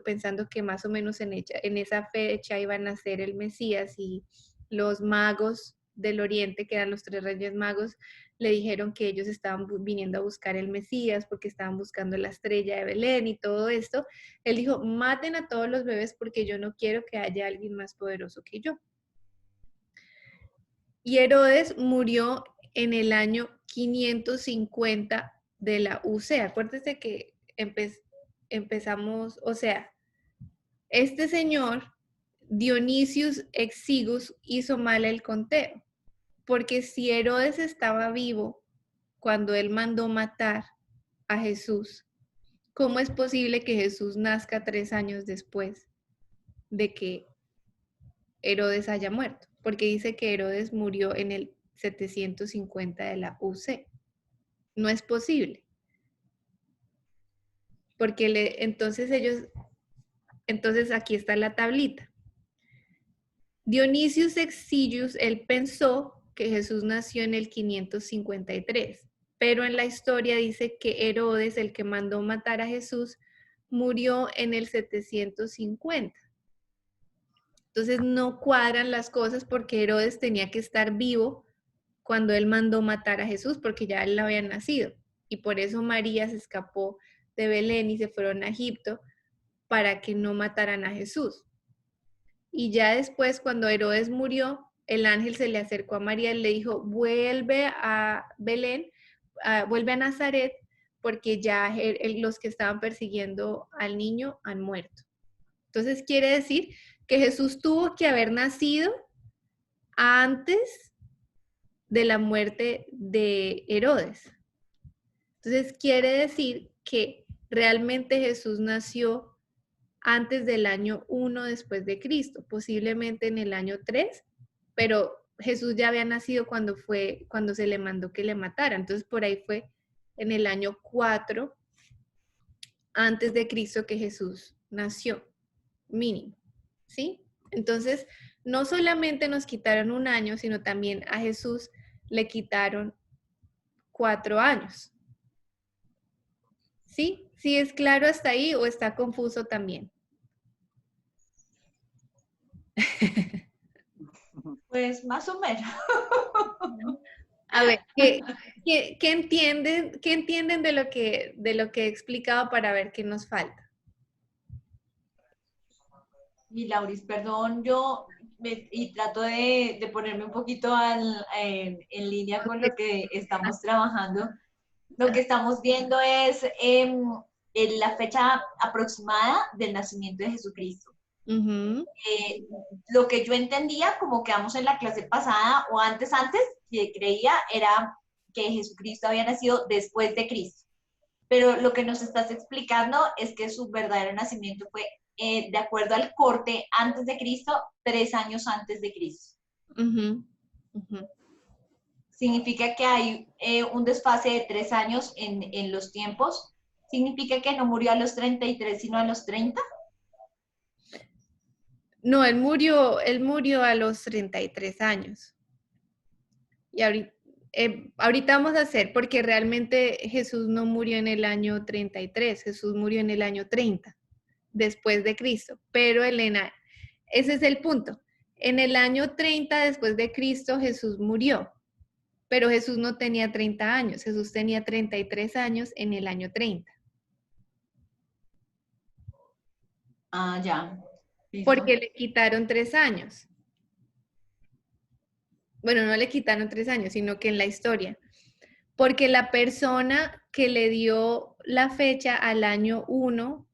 pensando que más o menos en esa fecha iba a nacer el Mesías, y los magos del oriente, que eran los 3 reyes magos, le dijeron que ellos estaban viniendo a buscar el Mesías porque estaban buscando la estrella de Belén y todo esto. Él dijo, maten a todos los bebés porque yo no quiero que haya alguien más poderoso que yo. Y Herodes murió en el año 550 de la UC. Acuérdense que empezamos, o sea, este señor, Dionisius Exiguus, hizo mal el conteo, porque si Herodes estaba vivo cuando él mandó matar a Jesús, ¿cómo es posible que Jesús nazca 3 años después de que Herodes haya muerto? Porque dice que Herodes murió en el 750 de la UC. No es posible. Porque entonces aquí está la tablita. Dionisius Exiguus, él pensó que Jesús nació en el 553, pero en la historia dice que Herodes, el que mandó matar a Jesús, murió en el 750. Entonces no cuadran las cosas porque Herodes tenía que estar vivo cuando él mandó matar a Jesús, porque ya él había nacido. Y por eso María se escapó de Belén y se fueron a Egipto para que no mataran a Jesús. Y ya después, cuando Herodes murió, el ángel se le acercó a María y le dijo, vuelve a Belén, vuelve a Nazaret, porque ya los que estaban persiguiendo al niño han muerto. Entonces quiere decir que Jesús tuvo que haber nacido antes de la muerte de Herodes. Entonces quiere decir que realmente Jesús nació antes del año 1 después de Cristo, posiblemente en el año 3, pero Jesús ya había nacido cuando se le mandó que le matara. Entonces por ahí fue en el año 4 antes de Cristo que Jesús nació, mínimo, ¿sí? Entonces, no solamente nos quitaron un año, sino también a Jesús le quitaron 4 años. ¿Sí? ¿Sí es claro hasta ahí o está confuso también? Pues más o menos. A ver, ¿qué entienden de lo que he explicado para ver qué nos falta? Y Lauris, perdón, y trato de ponerme un poquito en línea con lo que estamos trabajando. Lo que estamos viendo es la fecha aproximada del nacimiento de Jesucristo. Uh-huh. Lo que yo entendía, como quedamos en la clase pasada o antes, que creía era que Jesucristo había nacido después de Cristo. Pero lo que nos estás explicando es que su verdadero nacimiento fue, de acuerdo al corte, antes de Cristo, 3 años antes de Cristo. Uh-huh. Uh-huh. Significa que hay un desfase de 3 años en los tiempos. Significa que no murió a los 33, sino a los 30. No, él murió a los 33 años. Y ahorita vamos a hacer, porque realmente Jesús no murió en el año 33, Jesús murió en el año 30, después de Cristo. Pero Elena, ese es el punto. En el año 30 después de Cristo Jesús murió, pero Jesús no tenía 30 años, Jesús tenía 33 años en el año 30. Ah, ya. ¿Listo? Porque le quitaron 3 años. Bueno, no le quitaron 3 años, sino que en la historia. Porque la persona que le dio la fecha al año 1,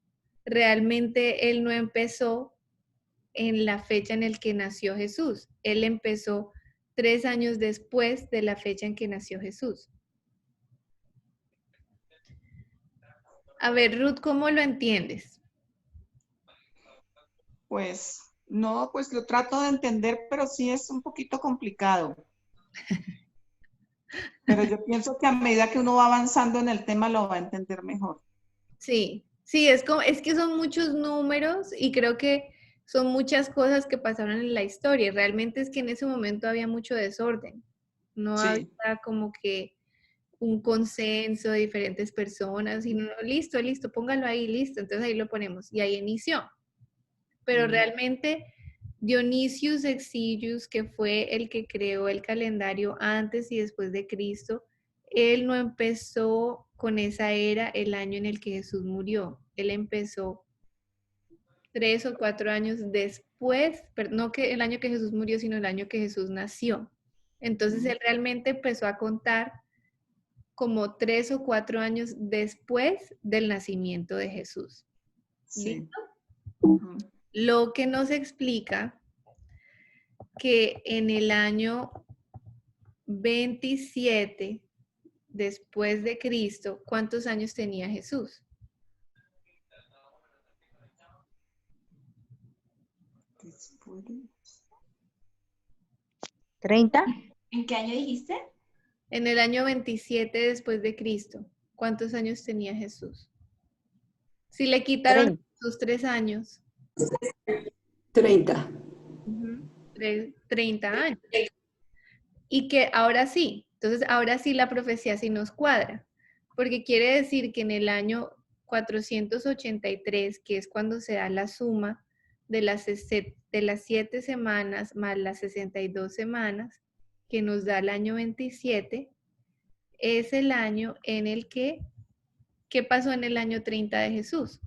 realmente él no empezó en la fecha en el que nació Jesús. Él empezó 3 años después de la fecha en que nació Jesús. A ver, Ruth, ¿cómo lo entiendes? Pues No, pues lo trato de entender, pero sí es un poquito complicado. Pero yo pienso que a medida que uno va avanzando en el tema lo va a entender mejor. Sí, sí, es que son muchos números y creo que son muchas cosas que pasaron en la historia. Realmente es que en ese momento había mucho desorden. No Sí, había como que un consenso de diferentes personas, y no, listo, listo, póngalo ahí, listo. Entonces ahí lo ponemos y ahí inició. Pero realmente Dionisius Exiguus, que fue el que creó el calendario antes y después de Cristo, él no empezó con esa era el año en el que Jesús murió. Él empezó 3 o 4 años después, pero no que el año que Jesús murió, sino el año que Jesús nació. Entonces él realmente empezó a contar como 3 o 4 años después del nacimiento de Jesús. sí. ¿Listo? Lo que nos explica que en el año 27 después de Cristo, ¿cuántos años tenía Jesús? Después de- 30. ¿En qué año dijiste? En el año 27 después de Cristo, ¿cuántos años tenía Jesús? Si le quitaron 30. sus 3 años, 30. 30 años. Y que ahora sí, entonces ahora sí la profecía sí nos cuadra, porque quiere decir que en el año 483, que es cuando se da la suma de las 7 semanas más las 62 semanas, que nos da el año 27, es el año en el que, ¿qué pasó en el año 30 de Jesús?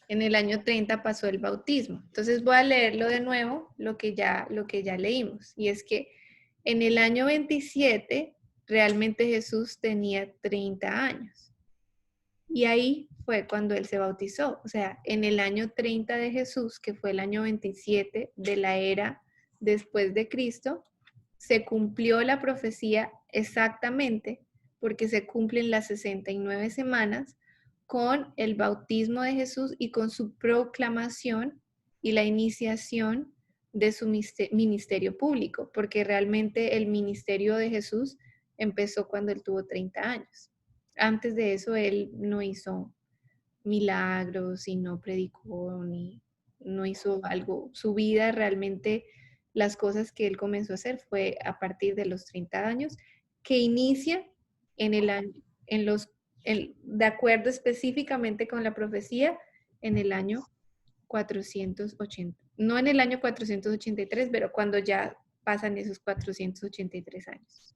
En el año 30 pasó el bautismo. Entonces voy a leerlo de nuevo, lo que ya leímos. Y es que en el año 27 realmente Jesús tenía 30 años. Y ahí fue cuando él se bautizó. O sea, en el año 30 de Jesús, que fue el año 27 de la era después de Cristo, se cumplió la profecía exactamente porque se cumplen las 69 semanas con el bautismo de Jesús y con su proclamación y la iniciación de su ministerio público, porque realmente el ministerio de Jesús empezó cuando él tuvo 30 años. Antes de eso él no hizo milagros y no predicó ni no hizo algo. Su vida realmente, las cosas que él comenzó a hacer fue a partir de los 30 años, que inicia en el año, de acuerdo específicamente con la profecía, en el año 480. No en el año 483, pero cuando ya pasan esos 483 años.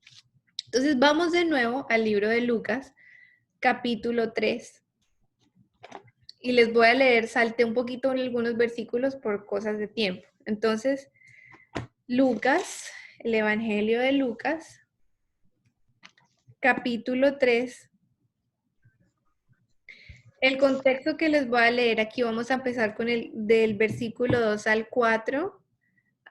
Entonces vamos de nuevo al libro de Lucas, capítulo 3. Y les voy a leer, salté un poquito en algunos versículos por cosas de tiempo. Entonces, Lucas, el Evangelio de Lucas, capítulo 3. El contexto que les voy a leer aquí, vamos a empezar con el del versículo 2 al 4.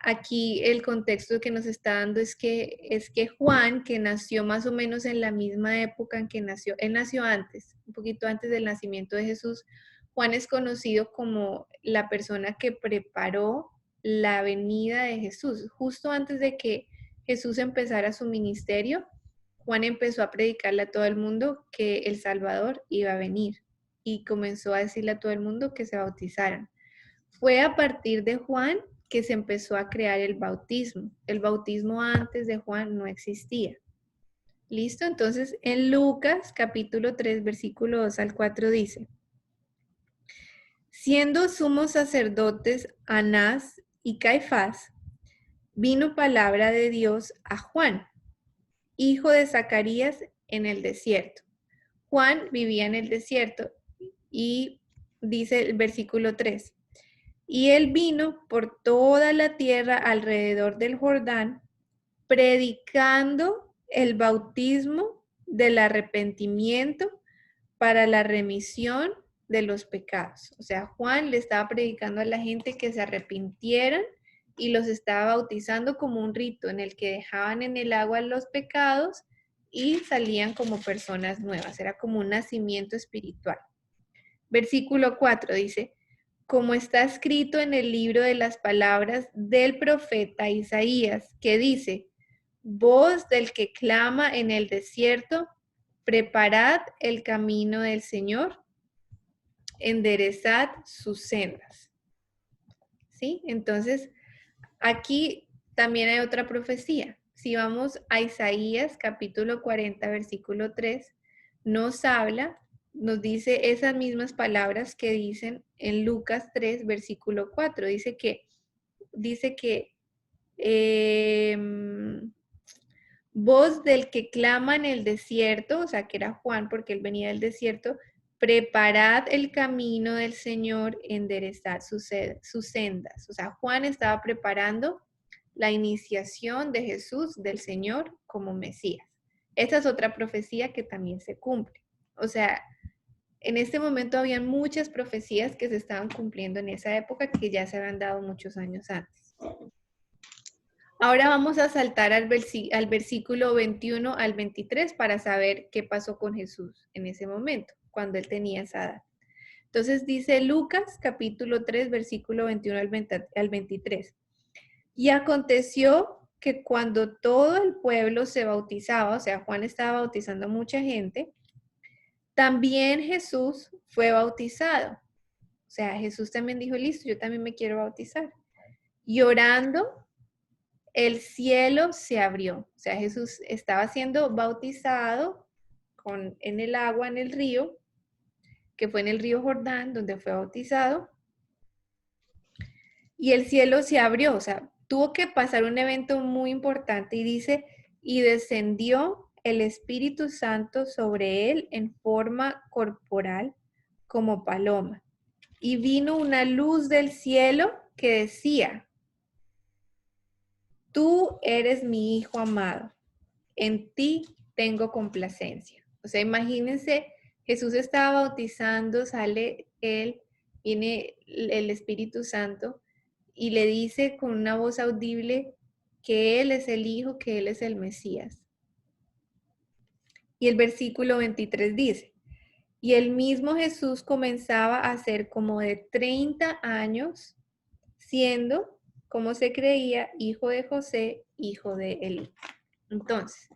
Aquí el contexto que nos está dando es que Juan, que nació más o menos en la misma época en que nació, él nació antes, un poquito antes del nacimiento de Jesús. Juan es conocido como la persona que preparó la venida de Jesús. Justo antes de que Jesús empezara su ministerio, Juan empezó a predicarle a todo el mundo que el Salvador iba a venir y comenzó a decirle a todo el mundo que se bautizaran. Fue a partir de Juan que se empezó a crear el bautismo. El bautismo antes de Juan no existía. ¿Listo? Entonces, en Lucas capítulo 3, versículo 2 al 4 dice: siendo sumos sacerdotes Anás y Caifás, vino palabra de Dios a Juan, hijo de Zacarías, en el desierto. Juan vivía en el desierto y dice el versículo 3: y él vino por toda la tierra alrededor del Jordán, predicando el bautismo del arrepentimiento para la remisión de los pecados. O sea, Juan le estaba predicando a la gente que se arrepintieran y los estaba bautizando como un rito en el que dejaban en el agua los pecados y salían como personas nuevas. Era como un nacimiento espiritual. Versículo 4 dice: como está escrito en el libro de las palabras del profeta Isaías, que dice, voz del que clama en el desierto, preparad el camino del Señor, enderezad sus sendas. ¿Sí? Entonces, aquí también hay otra profecía. Si vamos a Isaías capítulo 40, versículo 3, nos habla, nos dice esas mismas palabras que dicen en Lucas 3, versículo 4. Dice que voz del que clama en el desierto, o sea, que era Juan porque él venía del desierto, preparad el camino del Señor, enderezad sus sendas. O sea, Juan estaba preparando la iniciación de Jesús, del Señor, como Mesías. Esta es otra profecía que también se cumple. O sea, en este momento habían muchas profecías que se estaban cumpliendo en esa época que ya se habían dado muchos años antes. Ahora vamos a saltar al versículo 21 al 23 para saber qué pasó con Jesús en ese momento, cuando él tenía esa edad. Entonces dice Lucas capítulo 3, versículo 21 al 23. Y aconteció que cuando todo el pueblo se bautizaba, o sea, Juan estaba bautizando a mucha gente, también Jesús fue bautizado. O sea, Jesús también dijo, listo, yo también me quiero bautizar. Y orando, el cielo se abrió. O sea, Jesús estaba siendo bautizado en el agua, en el río, que fue en el río Jordán, donde fue bautizado. Y el cielo se abrió. O sea, tuvo que pasar un evento muy importante y dice, y descendió el Espíritu Santo sobre él en forma corporal como paloma. Y vino una luz del cielo que decía, tú eres mi hijo amado, en ti tengo complacencia. O sea, imagínense, Jesús estaba bautizando, sale él, viene el Espíritu Santo y le dice con una voz audible que él es el Hijo, que él es el Mesías. Y el versículo 23 dice, y el mismo Jesús comenzaba a ser como de 30 años, siendo, como se creía, hijo de José, hijo de Elí. Entonces,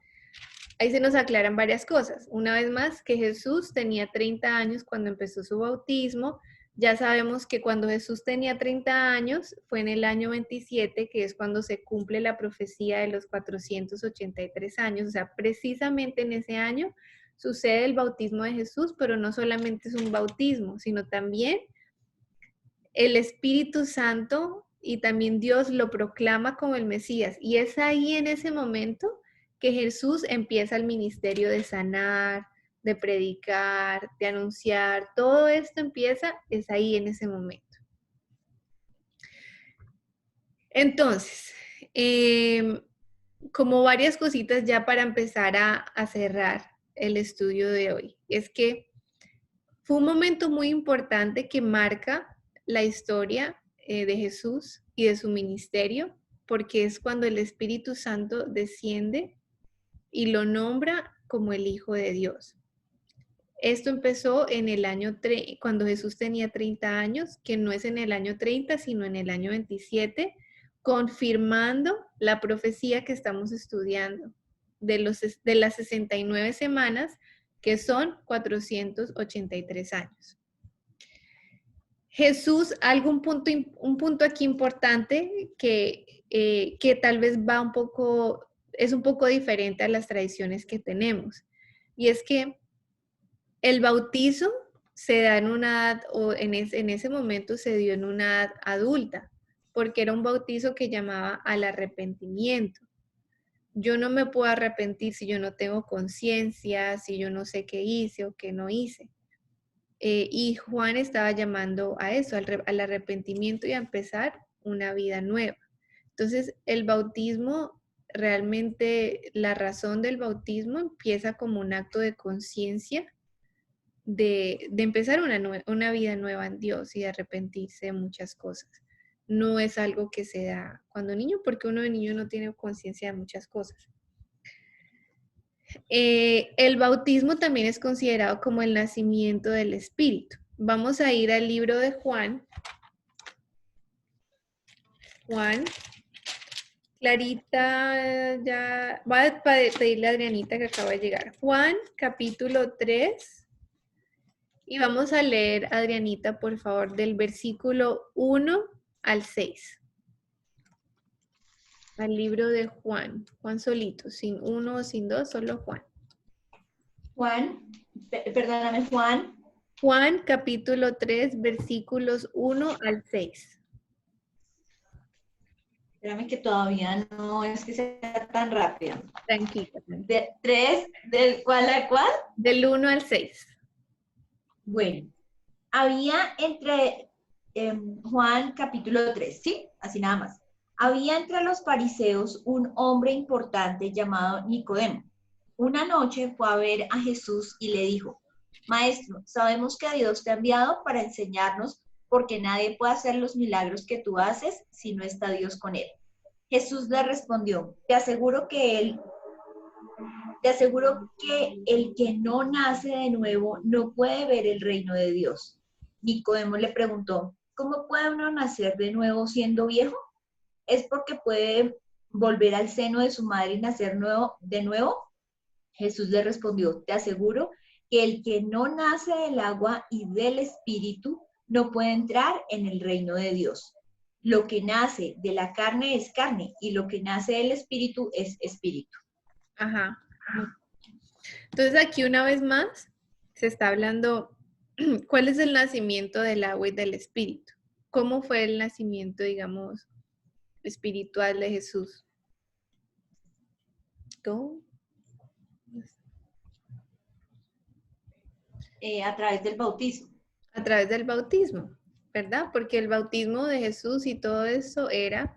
ahí se nos aclaran varias cosas. Una vez más, que Jesús tenía 30 años cuando empezó su bautismo. Ya sabemos que cuando Jesús tenía 30 años, fue en el año 27, que es cuando se cumple la profecía de los 483 años. O sea, precisamente en ese año sucede el bautismo de Jesús, pero no solamente es un bautismo, sino también el Espíritu Santo y también Dios lo proclama como el Mesías. Y es ahí en ese momento que Jesús empieza el ministerio de sanar, de predicar, de anunciar. Todo esto empieza, es ahí en ese momento. Entonces, como varias cositas ya para empezar a cerrar el estudio de hoy, es que fue un momento muy importante que marca la historia de Jesús y de su ministerio, porque es cuando el Espíritu Santo desciende y lo nombra como el Hijo de Dios. Esto empezó en el año cuando Jesús tenía 30 años, que no es en el año 30, sino en el año 27, confirmando la profecía que estamos estudiando de las 69 semanas, que son 483 años. Jesús, un punto aquí importante que tal vez es un poco diferente a las tradiciones que tenemos, y es que el bautizo se da en una edad, o en ese momento se dio en una edad adulta, porque era un bautizo que llamaba al arrepentimiento. Yo no me puedo arrepentir si yo no tengo conciencia, si yo no sé qué hice o qué no hice. Y Juan estaba llamando a eso, al arrepentimiento y a empezar una vida nueva. Entonces, el bautismo, realmente la razón del bautismo empieza como un acto de conciencia de empezar una vida nueva en Dios y de arrepentirse de muchas cosas. No es algo que se da cuando niño, porque uno de niño no tiene conciencia de muchas cosas. El bautismo también es considerado como el nacimiento del Espíritu. Vamos a ir al libro de Juan, Juan. Clarita, ya va a pedirle a Adrianita que acaba de llegar. Juan, capítulo 3. Y vamos a leer, Adrianita, por favor, del versículo 1 al 6. Al libro de Juan. Juan solito, sin 1 o sin 2, solo Juan. Juan, perdóname, Juan. Juan, capítulo 3, versículos 1 al 6. Espérame que todavía no es que sea tan rápida. Tranquila. De 3, ¿del cuál a cuál? Del 1 al 6. Bueno, había entre Juan capítulo 3, ¿sí? Así nada más. Había entre los fariseos un hombre importante llamado Nicodemo. Una noche fue a ver a Jesús y le dijo, Maestro, sabemos que Dios te ha enviado para enseñarnos porque nadie puede hacer los milagros que tú haces si no está Dios con él. Jesús le respondió, te aseguro que el que no nace de nuevo no puede ver el reino de Dios. Nicodemo le preguntó, ¿cómo puede uno nacer de nuevo siendo viejo? ¿Es porque puede volver al seno de su madre y nacer de nuevo? Jesús le respondió, te aseguro que el que no nace del agua y del espíritu no puede entrar en el reino de Dios. Lo que nace de la carne es carne y lo que nace del espíritu es espíritu. Ajá. Entonces aquí una vez más se está hablando, ¿cuál es el nacimiento del agua y del espíritu? ¿Cómo fue el nacimiento, digamos, espiritual de Jesús? ¿Cómo? A través del bautismo. A través del bautismo, ¿verdad? Porque el bautismo de Jesús y todo eso era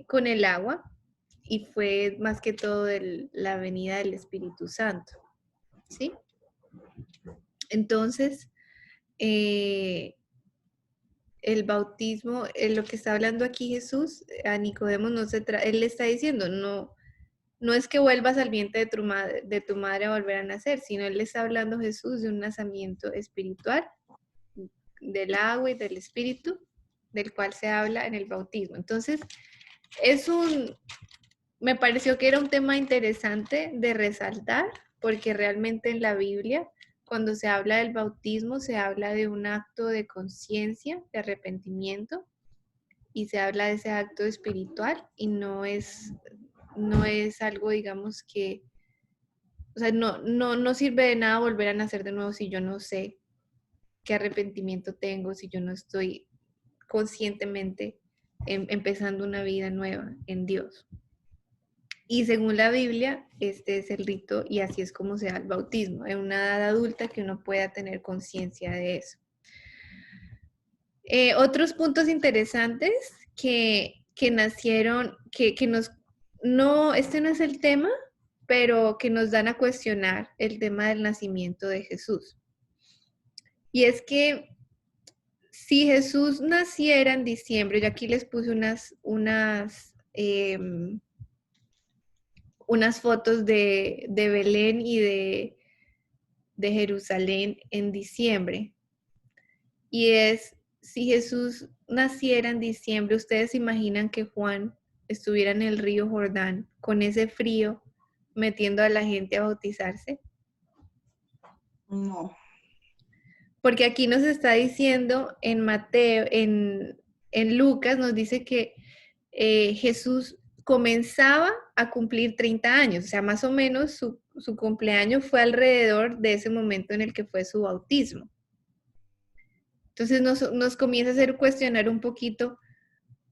con el agua y fue más que todo la venida del Espíritu Santo, ¿sí? Entonces, el bautismo, lo que está hablando aquí Jesús, a Nicodemo él le está diciendo, no es que vuelvas al vientre de tu madre a volver a nacer, sino él le está hablando Jesús de un nacimiento espiritual, del agua y del espíritu, del cual se habla en el bautismo. Entonces, me pareció que era un tema interesante de resaltar, porque realmente en la Biblia, cuando se habla del bautismo, se habla de un acto de conciencia, de arrepentimiento, y se habla de ese acto espiritual, y no es algo, digamos, que, o sea, no sirve de nada volver a nacer de nuevo si yo no sé qué arrepentimiento tengo, si yo no estoy conscientemente empezando una vida nueva en Dios. Y según la Biblia, este es el rito y así es como se da el bautismo, en una edad adulta que uno pueda tener conciencia de eso. Otros puntos interesantes que nacieron, este no es el tema, pero que nos dan a cuestionar el tema del nacimiento de Jesús. Y es que si Jesús naciera en diciembre, yo aquí les puse unas fotos de Belén y de Jerusalén en diciembre. Y si Jesús naciera en diciembre, ¿ustedes se imaginan que Juan estuviera en el río Jordán con ese frío metiendo a la gente a bautizarse? No. Porque aquí nos está diciendo en Mateo, en Lucas, nos dice que Jesús comenzaba a cumplir 30 años, o sea, más o menos su cumpleaños fue alrededor de ese momento en el que fue su bautismo. Entonces nos comienza a hacer cuestionar un poquito,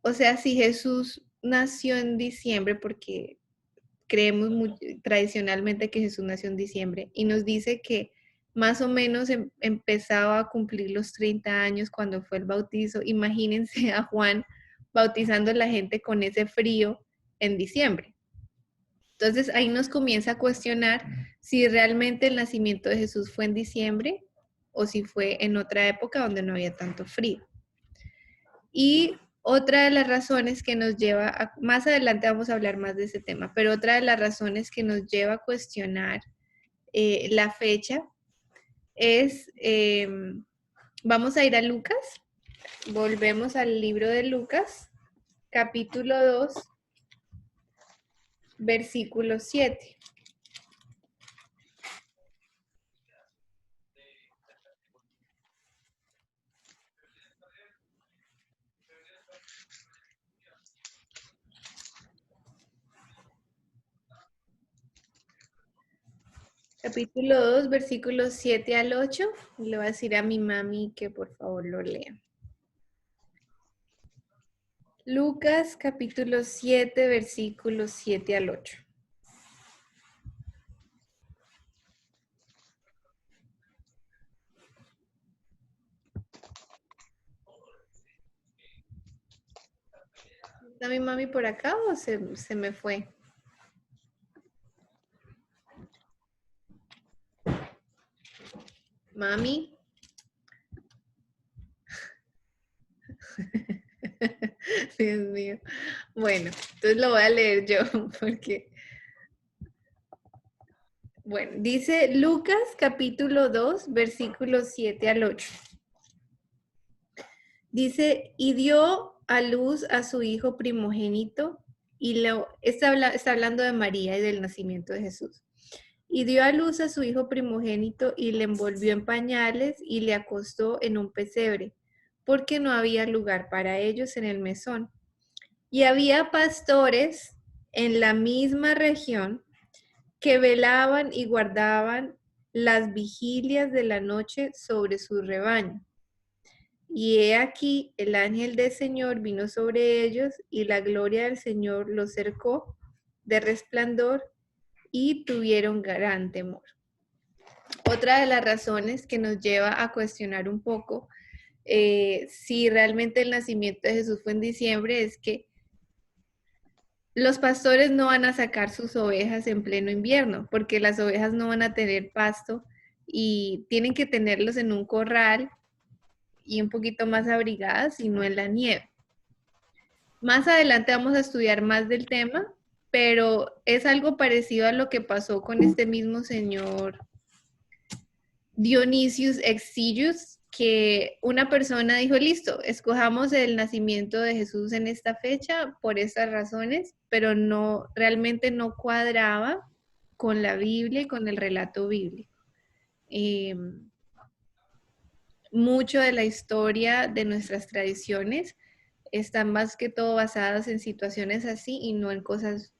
o sea, si Jesús nació en diciembre, porque creemos tradicionalmente que Jesús nació en diciembre, y nos dice que más o menos empezaba a cumplir los 30 años cuando fue el bautizo. Imagínense a Juan bautizando a la gente con ese frío en diciembre. Entonces ahí nos comienza a cuestionar si realmente el nacimiento de Jesús fue en diciembre o si fue en otra época donde no había tanto frío. Y otra de las razones que nos lleva, más adelante vamos a hablar más de ese tema, pero otra de las razones que nos lleva a cuestionar la fecha es, vamos a ir a Lucas, volvemos al libro de Lucas, capítulo 2, versículo 7. Capítulo 2, versículos 7 al 8. Le voy a decir a mi mami que por favor lo lea. Lucas, capítulo 7, versículos 7 al 8. ¿Está mi mami por acá o se me fue? Mami. Dios mío. Bueno, entonces lo voy a leer yo porque... Bueno, dice Lucas capítulo 2, versículos 7 al 8. Dice, y dio a luz a su hijo primogénito, y está hablando de María y del nacimiento de Jesús. Y dio a luz a su hijo primogénito y le envolvió en pañales y le acostó en un pesebre, porque no había lugar para ellos en el mesón. Y había pastores en la misma región que velaban y guardaban las vigilias de la noche sobre su rebaño. Y he aquí, el ángel del Señor vino sobre ellos, y la gloria del Señor los cercó de resplandor, y tuvieron gran temor. Otra de las razones que nos lleva a cuestionar un poco si realmente el nacimiento de Jesús fue en diciembre es que los pastores no van a sacar sus ovejas en pleno invierno, porque las ovejas no van a tener pasto y tienen que tenerlos en un corral y un poquito más abrigadas y no en la nieve. Más adelante vamos a estudiar más del tema, pero es algo parecido a lo que pasó con este mismo señor Dionysius Exiguus, que una persona dijo, listo, escojamos el nacimiento de Jesús en esta fecha por estas razones, pero realmente no cuadraba con la Biblia y con el relato bíblico. Mucho de la historia de nuestras tradiciones están más que todo basadas en situaciones así y no en cosas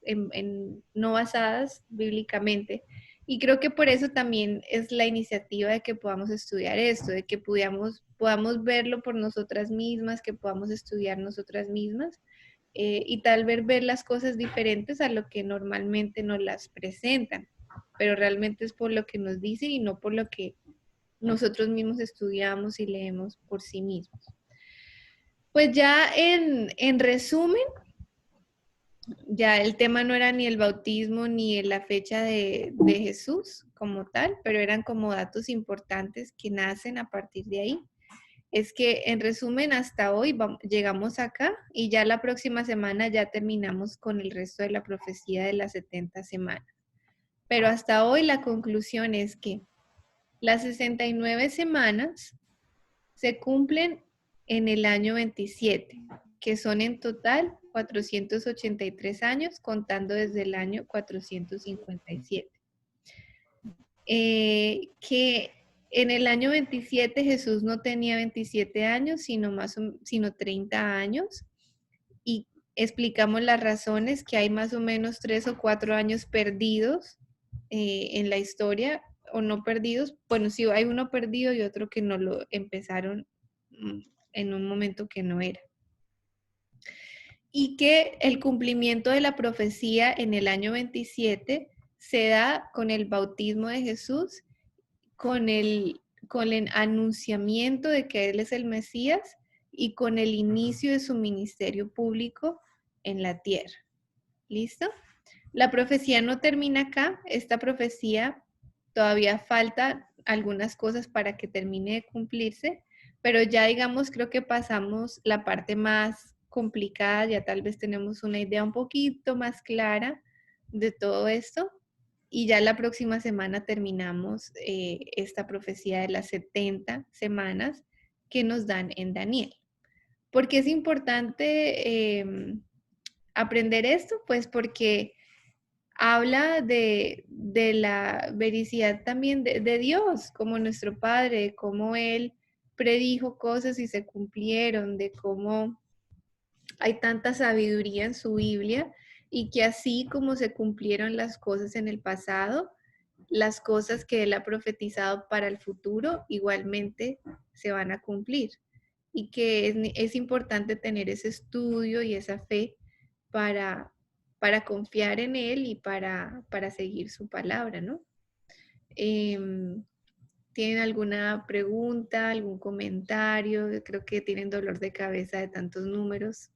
no basadas bíblicamente. Y creo que por eso también es la iniciativa de que podamos estudiar esto, de que podamos verlo por nosotras mismas, que podamos estudiar nosotras mismas y tal vez ver las cosas diferentes a lo que normalmente nos las presentan, pero realmente es por lo que nos dicen y no por lo que nosotros mismos estudiamos y leemos por sí mismos. Pues ya en resumen, ya el tema no era ni el bautismo ni la fecha de Jesús como tal, pero eran como datos importantes que nacen a partir de ahí. Es que en resumen hasta hoy llegamos acá y ya la próxima semana ya terminamos con el resto de la profecía de las 70 semanas. Pero hasta hoy la conclusión es que las 69 semanas se cumplen en el año 27, que son en total 483 años, contando desde el año 457. Que en el año 27 Jesús no tenía 27 años, sino 30 años. Y explicamos las razones, que hay más o menos 3 o 4 años perdidos en la historia, o no perdidos. Bueno, sí, hay uno perdido y otro que no lo empezaron en un momento que no era. Y que el cumplimiento de la profecía en el año 27 se da con el bautismo de Jesús, con el anunciamiento de que Él es el Mesías y con el inicio de su ministerio público en la tierra. ¿Listo? La profecía no termina acá. Esta profecía todavía falta algunas cosas para que termine de cumplirse, pero ya digamos, creo que pasamos la parte más complicada, ya tal vez tenemos una idea un poquito más clara de todo esto, y ya la próxima semana terminamos esta profecía de las 70 semanas que nos dan en Daniel. ¿Por qué es importante aprender esto? Pues porque habla de la vericidad también de Dios, como nuestro Padre, cómo Él predijo cosas y se cumplieron, de cómo hay tanta sabiduría en su Biblia y que así como se cumplieron las cosas en el pasado, las cosas que Él ha profetizado para el futuro igualmente se van a cumplir. Y que es importante tener ese estudio y esa fe para confiar en Él y para seguir su palabra, ¿no? ¿Tienen alguna pregunta, algún comentario? Creo que tienen dolor de cabeza de tantos números.